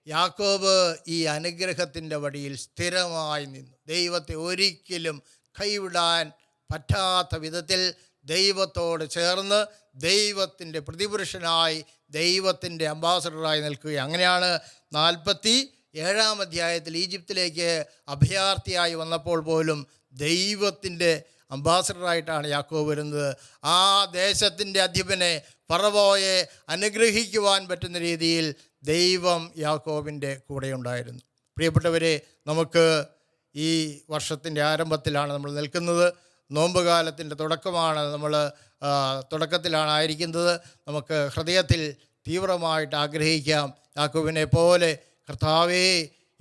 Speaker 2: യാക്കോബ് ഈ അനുഗ്രഹത്തിൻ്റെ വഴിയിൽ സ്ഥിരമായി നിന്നു. ദൈവത്തെ ഒരിക്കലും കൈവിടാൻ പറ്റാത്ത വിധത്തിൽ ദൈവത്തോട് ചേർന്ന് ദൈവത്തിൻ്റെ പ്രതിപുരുഷനായി, ദൈവത്തിൻ്റെ അംബാസഡറായി നിൽക്കുക. അങ്ങനെയാണ് 47-ാം അധ്യായത്തിൽ ഈജിപ്തിലേക്ക് അഭയാർത്ഥിയായി വന്നപ്പോൾ പോലും ദൈവത്തിൻ്റെ അംബാസഡറായിട്ടാണ് യാക്കോബ് വരുന്നത്. ആ ദേശത്തിൻ്റെ അധിപനെ ഫറവോയെ അനുഗ്രഹിക്കുവാൻ പറ്റുന്ന രീതിയിൽ ദൈവം യാക്കോബിൻ്റെ കൂടെയുണ്ടായിരുന്നു. പ്രിയപ്പെട്ടവരെ, നമുക്ക് ഈ വർഷത്തിൻ്റെ ആരംഭത്തിലാണ് നമ്മൾ നിൽക്കുന്നത്. നോമ്പുകാലത്തിൻ്റെ തുടക്കമാണ് തുടക്കത്തിലാണ് ആയിരിക്കുന്നത്. നമുക്ക് ഹൃദയത്തിൽ തീവ്രമായിട്ട് ആഗ്രഹിക്കാം, യാക്കോബിനെ പോലെ കർത്താവേ,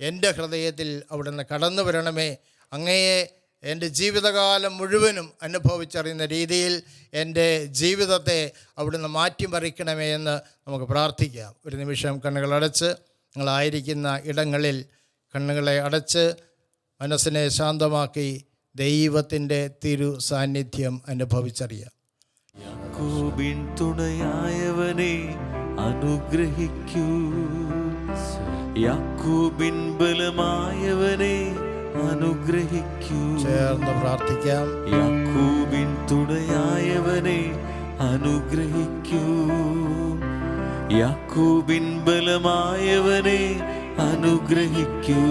Speaker 2: എൻ്റെ ഹൃദയത്തിൽ അവിടുന്ന് കടന്നു വരണമേ, അങ്ങയെ എൻ്റെ ജീവിതകാലം മുഴുവനും അനുഭവിച്ചറിയുന്ന രീതിയിൽ എൻ്റെ ജീവിതത്തെ അവിടുന്ന് മാറ്റിമറിക്കണമേ എന്ന് നമുക്ക് പ്രാർത്ഥിക്കാം. ഒരു നിമിഷം കണ്ണുകളടച്ച് നിങ്ങളായിരിക്കുന്ന ഇടങ്ങളിൽ കണ്ണുകളെ അടച്ച് മനസ്സിനെ ശാന്തമാക്കി ദൈവത്തിൻ്റെ തിരു സാന്നിധ്യം അനുഭവിച്ചറിയാം.
Speaker 3: യാക്കോബിൻ തുണയായവനെ അനുഗ്രഹിക്കൂ, യാക്കോബിൻ ബലമായവനെ അനുഗ്രഹിക്കൂ.
Speaker 2: ചേർന്ന് പ്രാർത്ഥിക്കാം.
Speaker 3: യാക്കോബിൻ തുണയായവനെ അനുഗ്രഹിക്കൂ, യാക്കോബിൻ ബലമായവനെ അനുഗ്രഹിക്കൂ,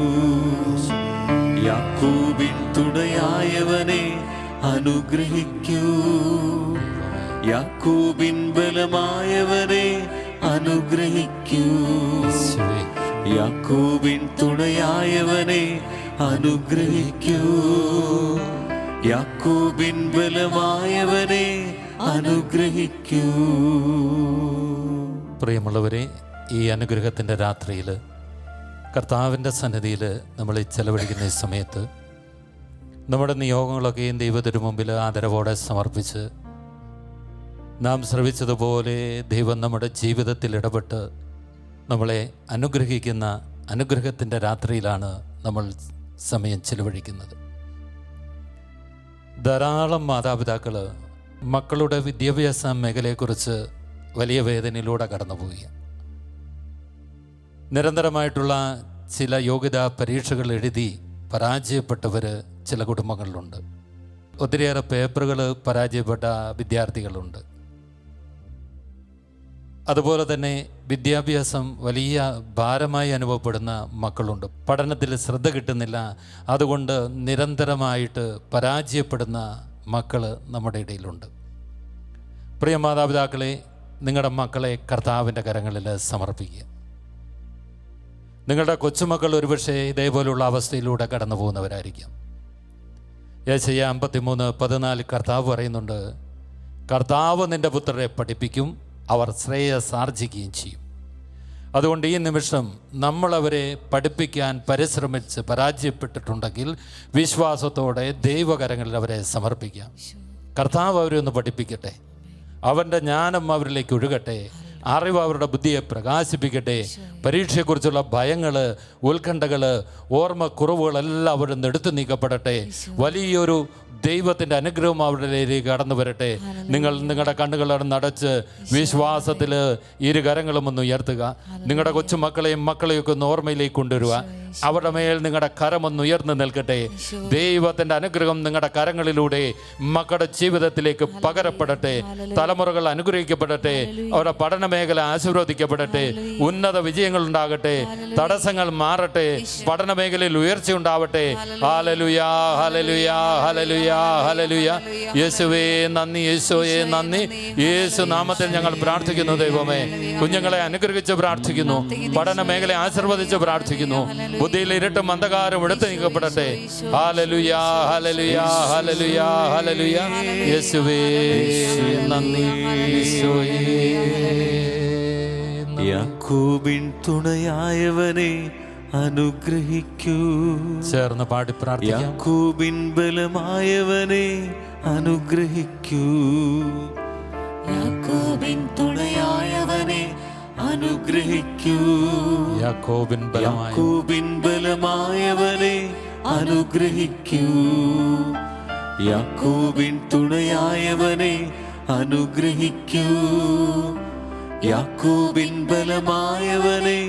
Speaker 3: യാക്കോബിൻ തുണയായവനെ അനുഗ്രഹിക്കൂ, യാക്കോബിൻ ബലമായവനെ അനുഗ്രഹിക്കൂ, യാക്കോബിൻ തുണയായവനെ അനുഗ്രഹിക്കൂ, യാക്കോബിൻ ബലമായവനെ അനുഗ്രഹിക്കൂ.
Speaker 4: പ്രിയമുള്ളവരെ, ഈ അനുഗ്രഹത്തിൻ്റെ രാത്രിയിൽ കർത്താവിൻ്റെ സന്നിധിയിൽ നമ്മൾ ചെലവഴിക്കുന്ന ഈ സമയത്ത് നമ്മുടെ നിയോഗങ്ങളൊക്കെയും ദൈവത്തിനു മുമ്പിൽ ആദരവോടെ സമർപ്പിച്ച് നാം ശ്രവിച്ചതുപോലെ ദൈവം നമ്മുടെ ജീവിതത്തിൽ ഇടപെട്ട് നമ്മളെ അനുഗ്രഹിക്കുന്ന അനുഗ്രഹത്തിൻ്റെ രാത്രിയിലാണ് നമ്മൾ സമയം ചെലവഴിക്കുന്നത്. ധാരാളം മാതാപിതാക്കൾ മക്കളുടെ വിദ്യാഭ്യാസ മേഖലയെക്കുറിച്ച് വലിയ വേദനയിലൂടെ കടന്നുപോവുകയാണ്. നിരന്തരമായിട്ടുള്ള ചില യോഗ്യതാ പരീക്ഷകൾ എഴുതി പരാജയപ്പെട്ടവർ ചില കുടുംബങ്ങളിലുണ്ട്. ഒത്തിരിയേറെ പേപ്പറുകൾ പരാജയപ്പെട്ട വിദ്യാർത്ഥികളുണ്ട്. അതുപോലെ തന്നെ വിദ്യാഭ്യാസം വലിയ ഭാരമായി അനുഭവപ്പെടുന്ന മക്കളുണ്ട്. പഠനത്തിൽ ശ്രദ്ധ കിട്ടുന്നില്ല, അതുകൊണ്ട് നിരന്തരമായിട്ട് പരാജയപ്പെടുന്ന മക്കൾ നമ്മുടെ ഇടയിലുണ്ട്. പ്രിയ മാതാപിതാക്കളെ, നിങ്ങളുടെ മക്കളെ കർത്താവിൻ്റെ കരങ്ങളിൽ സമർപ്പിക്കുക. നിങ്ങളുടെ കൊച്ചുമക്കൾ ഒരുപക്ഷെ ഇതേപോലുള്ള അവസ്ഥയിലൂടെ കടന്നു പോകുന്നവരായിരിക്കാം. യെശയ്യാ 53:14 കർത്താവ് പറയുന്നുണ്ട്, കർത്താവ് നിൻ്റെ പുത്രരെ പഠിപ്പിക്കും, അവർ ശ്രേയസാർജിക്കുകയും ചെയ്യും. അതുകൊണ്ട് ഈ നിമിഷം നമ്മളവരെ പഠിപ്പിക്കാൻ പരിശ്രമിച്ച് പരാജയപ്പെട്ടിട്ടുണ്ടെങ്കിൽ വിശ്വാസത്തോടെ ദൈവകരങ്ങളിൽ അവരെ സമർപ്പിക്കാം. കർത്താവ് അവരെ ഒന്ന് പഠിപ്പിക്കട്ടെ, അവൻ്റെ ജ്ഞാനം അവരിലേക്ക് ഒഴുകട്ടെ, അറിവ് അവരുടെ ബുദ്ധിയെ പ്രകാശിപ്പിക്കട്ടെ. പരീക്ഷയെക്കുറിച്ചുള്ള ഭയങ്ങൾ, ഉത്കണ്ഠകൾ, ഓർമ്മക്കുറവുകളെല്ലാം അവിടെ നിന്ന് എടുത്തു നീക്കപ്പെടട്ടെ. വലിയൊരു ദൈവത്തിൻ്റെ അനുഗ്രഹം അവരിലേക്ക് കടന്നു വരട്ടെ. നിങ്ങൾ നിങ്ങളുടെ കണ്ണുകൾ നടച്ച് വിശ്വാസത്തിൽ ഇരു കരങ്ങളും ഒന്ന് ഉയർത്തുക. നിങ്ങളുടെ കൊച്ചുമക്കളെയും മക്കളെയൊക്കെ ഒന്ന് ഓർമ്മയിലേക്ക് കൊണ്ടുവരിക. അവരുടെ മേൽ നിങ്ങളുടെ കരമൊന്ന് ഉയർന്നു നിൽക്കട്ടെ. ദൈവത്തിൻ്റെ അനുഗ്രഹം നിങ്ങളുടെ കരങ്ങളിലൂടെ മക്കളുടെ ജീവിതത്തിലേക്ക് പകരപ്പെടട്ടെ. തലമുറകൾ അനുഗ്രഹിക്കപ്പെടട്ടെ. അവരുടെ പഠന മേഖല ആശീർവദിക്കപ്പെടട്ടെ. ഉന്നത വിജയങ്ങൾ ഉണ്ടാകട്ടെ. തടസ്സങ്ങൾ മാറട്ടെ. പഠന മേഖലയിൽ ഉയർച്ച ഉണ്ടാവട്ടെ. ഹല്ലേലൂയാ, ഹല്ലേലൂയാ, ഹല്ലേലൂയാ, ഹല്ലേലൂയാ. യേശുവേ നന്ദി, യേശുവേ നന്ദി. യേശു നാമത്തിൽ ഞങ്ങൾ പ്രാർത്ഥിക്കുന്നു. ദൈവമേ, കുഞ്ഞുങ്ങളെ അനുഗ്രഹിച്ച് പ്രാർത്ഥിക്കുന്നു. പഠന മേഖല ആശീർവദിച്ച് പ്രാർത്ഥിക്കുന്നു. ബുദ്ധിയിൽ ഇരുട്ടും അന്ധകാരം എടുത്തു നീക്കപ്പെടട്ടെ. ഹല്ലേലൂയാ, ഹല്ലേലൂയാ, ഹല്ലേലൂയാ, ഹല്ലേലൂയാ. യേശുവേ നന്ദി, യേശുവേ.
Speaker 3: യാക്കോബിൻ തുണയായവനെ അനുഗ്രഹിക്കൂ.
Speaker 4: ചേർന്ന് പാടി പ്രാർത്ഥിക്കാം.
Speaker 3: യാക്കോബിൻ ബലമായവനെ അനുഗ്രഹിക്കൂ. യാക്കോബിൻ തുണയായവനെ അനുഗ്രഹിക്കൂ.
Speaker 4: യാക്കോബിൻ
Speaker 3: ബലമായവനെ അനുഗ്രഹിക്കൂ. യാക്കോബിൻ തുണയായവനെ അനുഗ്രഹിക്കൂ. യാക്കോബിൻ ബലമായവനെ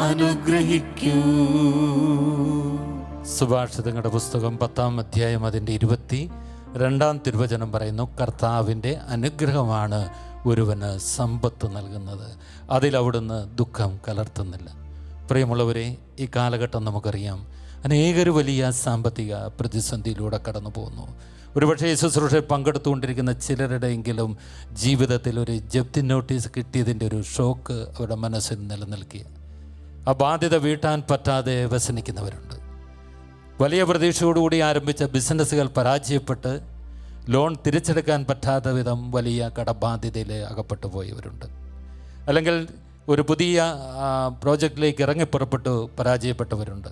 Speaker 3: അനുഗ്രഹിക്കൂ.
Speaker 4: സുഭാഷിതങ്ങളുടെ പുസ്തകം 10-ാം അധ്യായം അതിൻ്റെ 22-ാം തിരുവചനം പറയുന്നു, കർത്താവിൻ്റെ അനുഗ്രഹമാണ് ഒരുവന് സമ്പത്ത് നൽകുന്നത്, അതിലവിടുന്ന് ദുഃഖം കലർത്തുന്നില്ല. പ്രിയമുള്ളവരെ, ഈ കാലഘട്ടം നമുക്കറിയാം, അനേകർ വലിയ സാമ്പത്തിക പ്രതിസന്ധിയിലൂടെ കടന്നു പോകുന്നു. ഒരുപക്ഷേ ഈ ശുശ്രൂഷയിൽ പങ്കെടുത്തുകൊണ്ടിരിക്കുന്ന ചിലരുടെയെങ്കിലും ജീവിതത്തിൽ ഒരു ജപ്തി നോട്ടീസ് കിട്ടിയതിൻ്റെ ഒരു ഷോക്ക് അവരുടെ മനസ്സിൽ നിലനിൽക്കുക. ആ ബാധ്യത വീട്ടാൻ പറ്റാതെ വ്യസനിക്കുന്നവരുണ്ട്. വലിയ പ്രതീക്ഷയോടുകൂടി ആരംഭിച്ച ബിസിനസ്സുകൾ പരാജയപ്പെട്ട് ലോൺ തിരിച്ചെടുക്കാൻ പറ്റാത്ത വിധം വലിയ കടബാധ്യതയിൽ അകപ്പെട്ടു പോയവരുണ്ട്. അല്ലെങ്കിൽ ഒരു പുതിയ പ്രോജക്റ്റിലേക്ക് ഇറങ്ങിപ്പുറപ്പെട്ടു പരാജയപ്പെട്ടവരുണ്ട്.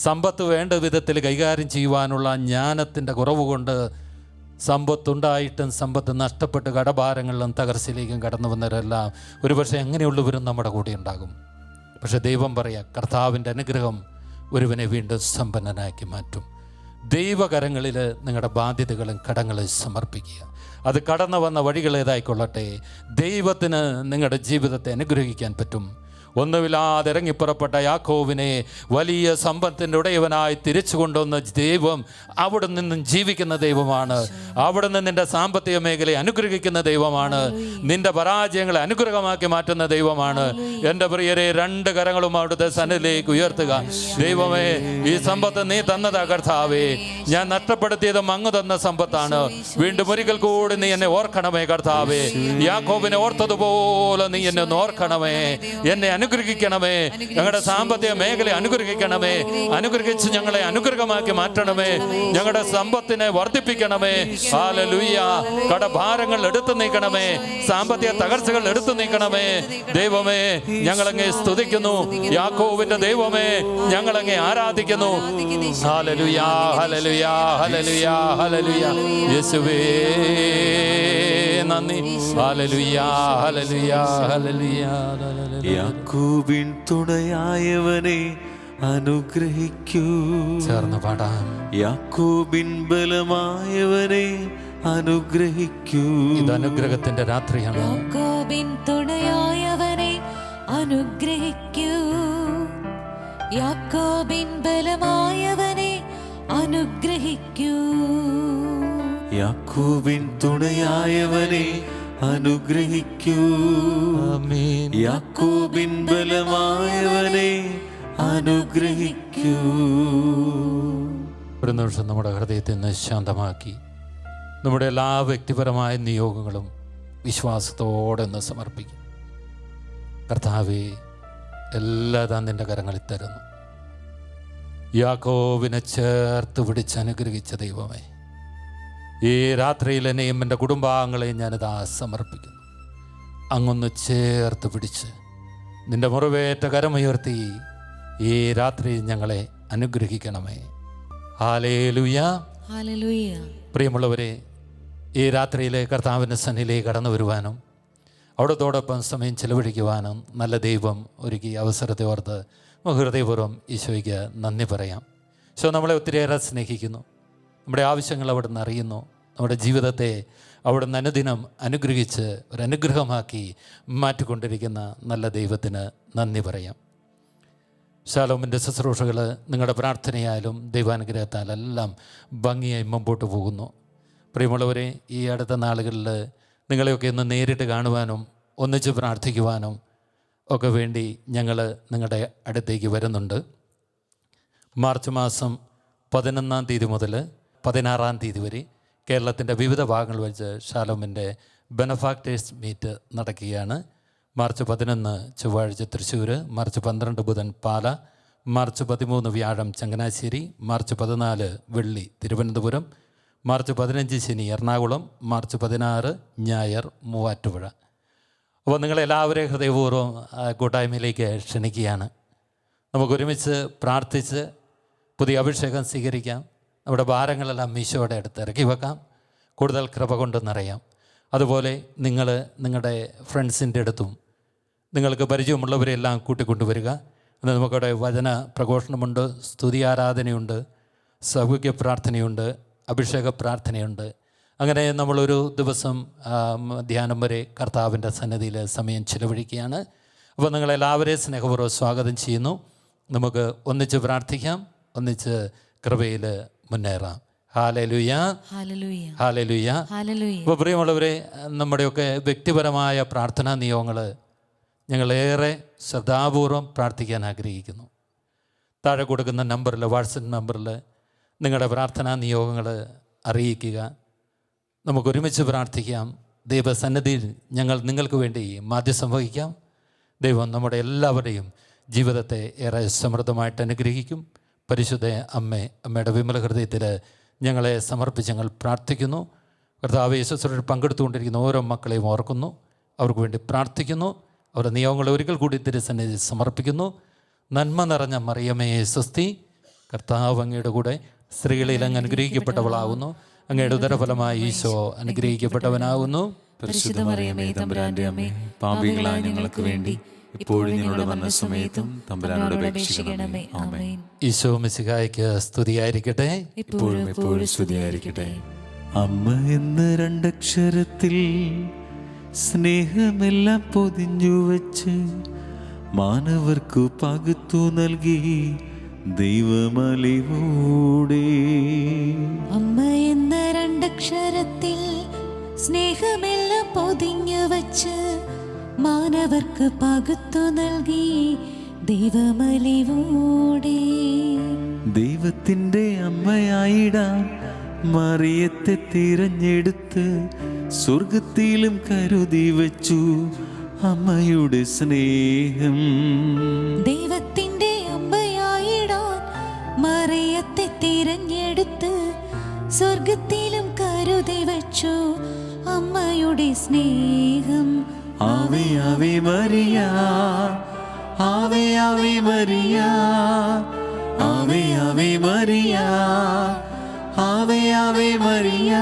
Speaker 4: സമ്പത്ത് വേണ്ട വിധത്തിൽ കൈകാര്യം ചെയ്യുവാനുള്ള ജ്ഞാനത്തിൻ്റെ കുറവ് കൊണ്ട് സമ്പത്തുണ്ടായിട്ടും സമ്പത്ത് നഷ്ടപ്പെട്ട് കടഭാരങ്ങളിലും തകർച്ചയിലേക്കും കടന്നു വന്നവരെല്ലാം ഒരുപക്ഷെ അങ്ങനെയുള്ളവരും നമ്മുടെ കൂടെ ഉണ്ടാകും. പക്ഷെ ദൈവം പറയാം, കർത്താവിൻ്റെ അനുഗ്രഹം ഒരുവനെ വീണ്ടും സമ്പന്നനാക്കി മാറ്റും. ദൈവകരങ്ങളിൽ നിങ്ങളുടെ ബാധ്യതകളും കടങ്ങളും സമർപ്പിക്കുക. അത് കടന്നു വന്ന വഴികൾ ഏതായിക്കൊള്ളട്ടെ, ദൈവത്തിന് നിങ്ങളുടെ ജീവിതത്തെ അനുഗ്രഹിക്കാൻ പറ്റും. ഒന്നുമില്ലാതെ ഇറങ്ങിപ്പുറപ്പെട്ട യാക്കോബിനെ വലിയ സമ്പത്തിൻ്റെ ഉടയവനായി തിരിച്ചു കൊണ്ടുവന്ന ദൈവം അവിടെ നിന്നും ജീവിക്കുന്ന ദൈവമാണ്. അവിടെ നിന്ന് നിന്റെ സാമ്പത്തിക മേഖലയെ അനുഗ്രഹിക്കുന്ന ദൈവമാണ്. നിന്റെ പരാജയങ്ങളെ അനുഗ്രഹമാക്കി മാറ്റുന്ന ദൈവമാണ്. എൻ്റെ പ്രിയരെ, രണ്ട് കരങ്ങളും അവിടുത്തെ സന്നിധിയിലേക്ക് ഉയർത്തുക. ദൈവമേ, ഈ സമ്പത്ത് നീ തന്നതാ കർത്താവേ. ഞാൻ നഷ്ടപ്പെടുത്തിയതും അങ്ങ് തന്ന സമ്പത്താണ്. വീണ്ടും ഒരിക്കൽ കൂടി നീ എന്നെ ഓർക്കണമേ കർത്താവേ. യാക്കോബിനെ ഓർത്തതുപോലെ നീ എന്നെ ഒന്ന് ഓർക്കണമേ. എന്നെ അനുഗ്രഹിക്കണമേ. ഞങ്ങളുടെ സാമ്പത്തിക മേഖലയെ അനുഗ്രഹിക്കണമേ. അനുഗ്രഹിച്ച് ഞങ്ങളെ അനുഗ്രഹമാക്കി മാറ്റണമേ. ഞങ്ങളുടെ സമ്പത്തിനെ വർദ്ധിപ്പിക്കണമേ. ഹല്ലേലൂയ. കടഭാരങ്ങൾ എടുത്തു നീക്കണമേ. സാമ്പത്തിക തകർച്ചകൾ എടുത്തു നീക്കണമേ. ദൈവമേ, ഞങ്ങളങ്ങേ സ്തുതിക്കുന്നു. യാക്കോബിന്റെ ദൈവമേ, ഞങ്ങളങ്ങേ ആരാധിക്കുന്നു. Hallelujah, hallelujah, hallelujah, hallelujah. യേശുവേ നന്ദി. Hallelujah, hallelujah, hallelujah.
Speaker 3: യാക്കോബിൻ തുണയായവനെ അനുഗ്രഹിക്കൂ.
Speaker 4: ചേർന്ന് പാടാം.
Speaker 3: യാക്കോബിൻ ബലമായവനെ അനുഗ്രഹിക്കൂ.
Speaker 4: ഇത് അനുഗ്രഹത്തിന്റെ രാത്രിയാണ്.
Speaker 5: യാക്കോബിൻ തുണയായവനെ അനുഗ്രഹിക്കൂ. യാക്കോബിൻ ബലമായവനെ അനുഗ്രഹിക്കൂ.
Speaker 3: യാക്കോബിൻ തുണയായവനെ അനുഗ്രഹിക്കൂ. യാക്കോബിൻ ബലമായവനെ അനുഗ്രഹിക്കൂ.
Speaker 4: ഒരു നിമിഷം നമ്മുടെ ഹൃദയത്തെ നിന്ന് ശാന്തമാക്കി നമ്മുടെ എല്ലാ വ്യക്തിപരമായ നിയോഗങ്ങളും വിശ്വാസത്തോടെ ഒന്ന് സമർപ്പിക്കും. കർത്താവേ, എല്ലാം നിൻ്റെ കരങ്ങളിൽ തരുന്നു. യാക്കോബിനെ ചേർത്ത് പിടിച്ച് അനുഗ്രഹിച്ച ദൈവമേ, ഈ രാത്രിയിൽ എന്നെയും എൻ്റെ കുടുംബാംഗങ്ങളെയും ഞാനിതാ സമർപ്പിക്കുന്നു. അങ്ങൊന്ന് ചേർത്ത് പിടിച്ച് നിൻ്റെ മുറിവേറ്റ കരമുയർത്തി ഈ രാത്രി ഞങ്ങളെ അനുഗ്രഹിക്കണമേ. Hallelujah,
Speaker 5: hallelujah.
Speaker 4: പ്രിയമുള്ളവരെ, ഈ രാത്രിയിലെ കർത്താവിൻ്റെ സന്നിധിയിലേക്ക് കടന്നു വരുവാനും അവിടത്തോടൊപ്പം സമയം ചെലവഴിക്കുവാനും നല്ല ദൈവം ഒരുക്കിയ അവസരത്തെ ഓർത്ത് ഹൃദയപൂർവ്വം ഈശോയ്ക്ക് നന്ദി പറയാം. ഈശോ നമ്മളെ ഒത്തിരിയേറെ സ്നേഹിക്കുന്നു. നമ്മുടെ ആവശ്യങ്ങൾ അവിടെ നിന്ന് അറിയുന്നു. നമ്മുടെ ജീവിതത്തെ അവിടെ നിന്ന് അനുദിനം അനുഗ്രഹിച്ച് ഒരനുഗ്രഹമാക്കി മാറ്റിക്കൊണ്ടിരിക്കുന്ന നല്ല ദൈവത്തിന് നന്ദി പറയാം. ശാലോമിൻ്റെ ശുശ്രൂഷകൾ നിങ്ങളുടെ പ്രാർത്ഥനയായാലും ദൈവാനുഗ്രഹത്താലെല്ലാം ഭംഗിയായി മുമ്പോട്ട് പോകുന്നു. പ്രിയമുള്ളവരെ, ഈ അടുത്ത നാളുകളിൽ നിങ്ങളെയൊക്കെ ഒന്ന് നേരിട്ട് കാണുവാനും ഒന്നിച്ച് പ്രാർത്ഥിക്കുവാനും ഒക്കെ വേണ്ടി ഞങ്ങൾ നിങ്ങളുടെ അടുത്തേക്ക് വരുന്നുണ്ട്. മാർച്ച് മാസം 11-ാം തീയതി മുതൽ 16-ാം തീയതി വരെ കേരളത്തിൻ്റെ വിവിധ ഭാഗങ്ങൾ വെച്ച് ശാലോമിൻ്റെ ബെനഫാക്ടേഴ്സ് മീറ്റ് നടക്കുകയാണ്. മാർച്ച് 11 ചൊവ്വാഴ്ച തൃശ്ശൂർ, മാർച്ച് 12 ബുധൻ പാല, മാർച്ച് 13 വ്യാഴം ചങ്ങനാശ്ശേരി, മാർച്ച് 14 വെള്ളി തിരുവനന്തപുരം, മാർച്ച് 15 ശനി എറണാകുളം, മാർച്ച് 16 ഞായർ മൂവാറ്റുപുഴ. അപ്പോൾ നിങ്ങളെല്ലാവരെയും ഹൃദയപൂർവ്വം കൂട്ടായ്മയിലേക്ക് ക്ഷണിക്കുകയാണ്. നമുക്കൊരുമിച്ച് പ്രാർത്ഥിച്ച് പുതിയ അഭിഷേകം സ്വീകരിക്കാം. നമ്മുടെ ഭാരങ്ങളെല്ലാം ഈശോയുടെ അടുത്ത് ഇറക്കി വെക്കാം. കൂടുതൽ കൃപ കൊണ്ട് നിറയാം. അതുപോലെ നിങ്ങൾ നിങ്ങളുടെ ഫ്രണ്ട്സിൻ്റെ അടുത്തും നിങ്ങൾക്ക് പരിചയമുള്ളവരെല്ലാം കൂട്ടിക്കൊണ്ടുവരിക. എന്നാൽ നമുക്കവിടെ വചന പ്രഘോഷണമുണ്ട്, സ്തുതി ആരാധനയുണ്ട്, സൗഖ്യ പ്രാർത്ഥനയുണ്ട്, അഭിഷേക പ്രാർത്ഥനയുണ്ട്. അങ്ങനെ നമ്മളൊരു ദിവസം ധ്യാനം വരെ കർത്താവിൻ്റെ സന്നിധിയിൽ സമയം ചിലവഴിക്കുകയാണ്. അപ്പോൾ നിങ്ങളെല്ലാവരെയും സ്നേഹപൂർവ്വം സ്വാഗതം ചെയ്യുന്നു. നമുക്ക് ഒന്നിച്ച് പ്രാർത്ഥിക്കാം, ഒന്നിച്ച് കൃപയിൽ മുന്നേറാം. Hallelujah,
Speaker 5: hallelujah,
Speaker 4: hallelujah,
Speaker 5: hallelujah.
Speaker 4: അപ്പോൾ പ്രിയമുള്ളവരെ, നമ്മുടെയൊക്കെ വ്യക്തിപരമായ പ്രാർത്ഥനാ നിയോഗങ്ങൾ ഞങ്ങളേറെ ശ്രദ്ധാപൂർവം പ്രാർത്ഥിക്കാൻ ആഗ്രഹിക്കുന്നു. താഴെ കൊടുക്കുന്ന നമ്പറിൽ, വാട്സപ്പ് നമ്പറിൽ നിങ്ങളുടെ പ്രാർത്ഥനാ നിയോഗങ്ങൾ അറിയിക്കുക. നമുക്കൊരുമിച്ച് പ്രാർത്ഥിക്കാം. ദൈവസന്നിധിയിൽ ഞങ്ങൾ നിങ്ങൾക്ക് വേണ്ടി മാധ്യസ്ഥം വഹിക്കാം. ദൈവം നമ്മുടെ എല്ലാവരുടെയും ജീവിതത്തെ ഏറെ സമൃദ്ധമായിട്ട് അനുഗ്രഹിക്കും. പരിശുദ്ധ അമ്മയുടെ വിമല ഹൃദയത്തിൽ ഞങ്ങളെ സമർപ്പിച്ച് ഞങ്ങൾ പ്രാർത്ഥിക്കുന്നു. കർത്താവ് യേശുവിൽ പങ്കെടുത്തുകൊണ്ടിരിക്കുന്ന ഓരോ മക്കളെയും ഓർക്കുന്നു, അവർക്ക് വേണ്ടി പ്രാർത്ഥിക്കുന്നു. അവരുടെ നിയോഗങ്ങളെ ഒരിക്കൽ കൂടി തിരുസന്നിധി സമർപ്പിക്കുന്നു. നന്മ നിറഞ്ഞ മറിയമേ സ്വസ്തി, കർത്താവ് അങ്ങയുടെ കൂടെ സ്ത്രീകളിൽ അങ്ങ് അനുഗ്രഹിക്കപ്പെട്ടവളാകുന്നു. അങ്ങയുടെ ഉദരഫലമായി ഈശോ അനുഗ്രഹിക്കപ്പെട്ടവനാകുന്നു.
Speaker 3: പരിശുദ്ധ മറിയമേ തമ്പുരാന്റെ അമ്മേ, പാപികളായ ഞങ്ങൾക്ക് വേണ്ടി ഇപ്പോഴും ഞങ്ങളുടെ മരണസമയത്തും തമ്പുരാനോട് അപേക്ഷിക്കണമേ. ആമേൻ.
Speaker 4: ഈശോ മിശിഹായ്ക്ക് സ്തുതിയായിരിക്കട്ടെ.
Speaker 3: ഇപ്പോഴും എപ്പോഴും സ്തുതിയായിരിക്കട്ടെ. അമ്മ എന്ന രണ്ടക്ഷരത്തിൽ സ്നേഹമെല്ലാം പൊതിഞ്ഞു വച്ച് മാനവർക്കു പകുത്തു നൽകി ദൈവമലിവൂടെ.
Speaker 5: അമ്മ എന്ന രണ്ടക്ഷരത്തിൽ സ്നേഹമെല്ലാം പൊതിഞ്ഞു വച്ച് മാനവർക്ക് പകുത്തു നൽകി ദൈവമലിവൂടെ.
Speaker 3: ദൈവത്തിൻ്റെ അമ്മയായിടാൻ മറിയത്തെ തിരഞ്ഞെടുത്ത് സ്വർഗത്തിലും കരുതി വച്ചു അമ്മയുടെ സ്നേഹം.
Speaker 5: ദൈവത്തിന്റെ അമ്മയായിടാൻ മറിയത്തെ തിരഞ്ഞെടുത്ത് സ്വർഗത്തിലും കരുതി വച്ചു അമ്മയുടെ സ്നേഹം.
Speaker 3: ആവേ ആവേ മരിയ, ആവേ ആവേ മരിയ, ആവേ ആവേ മരിയ, ആവേ ആവേ മരിയ.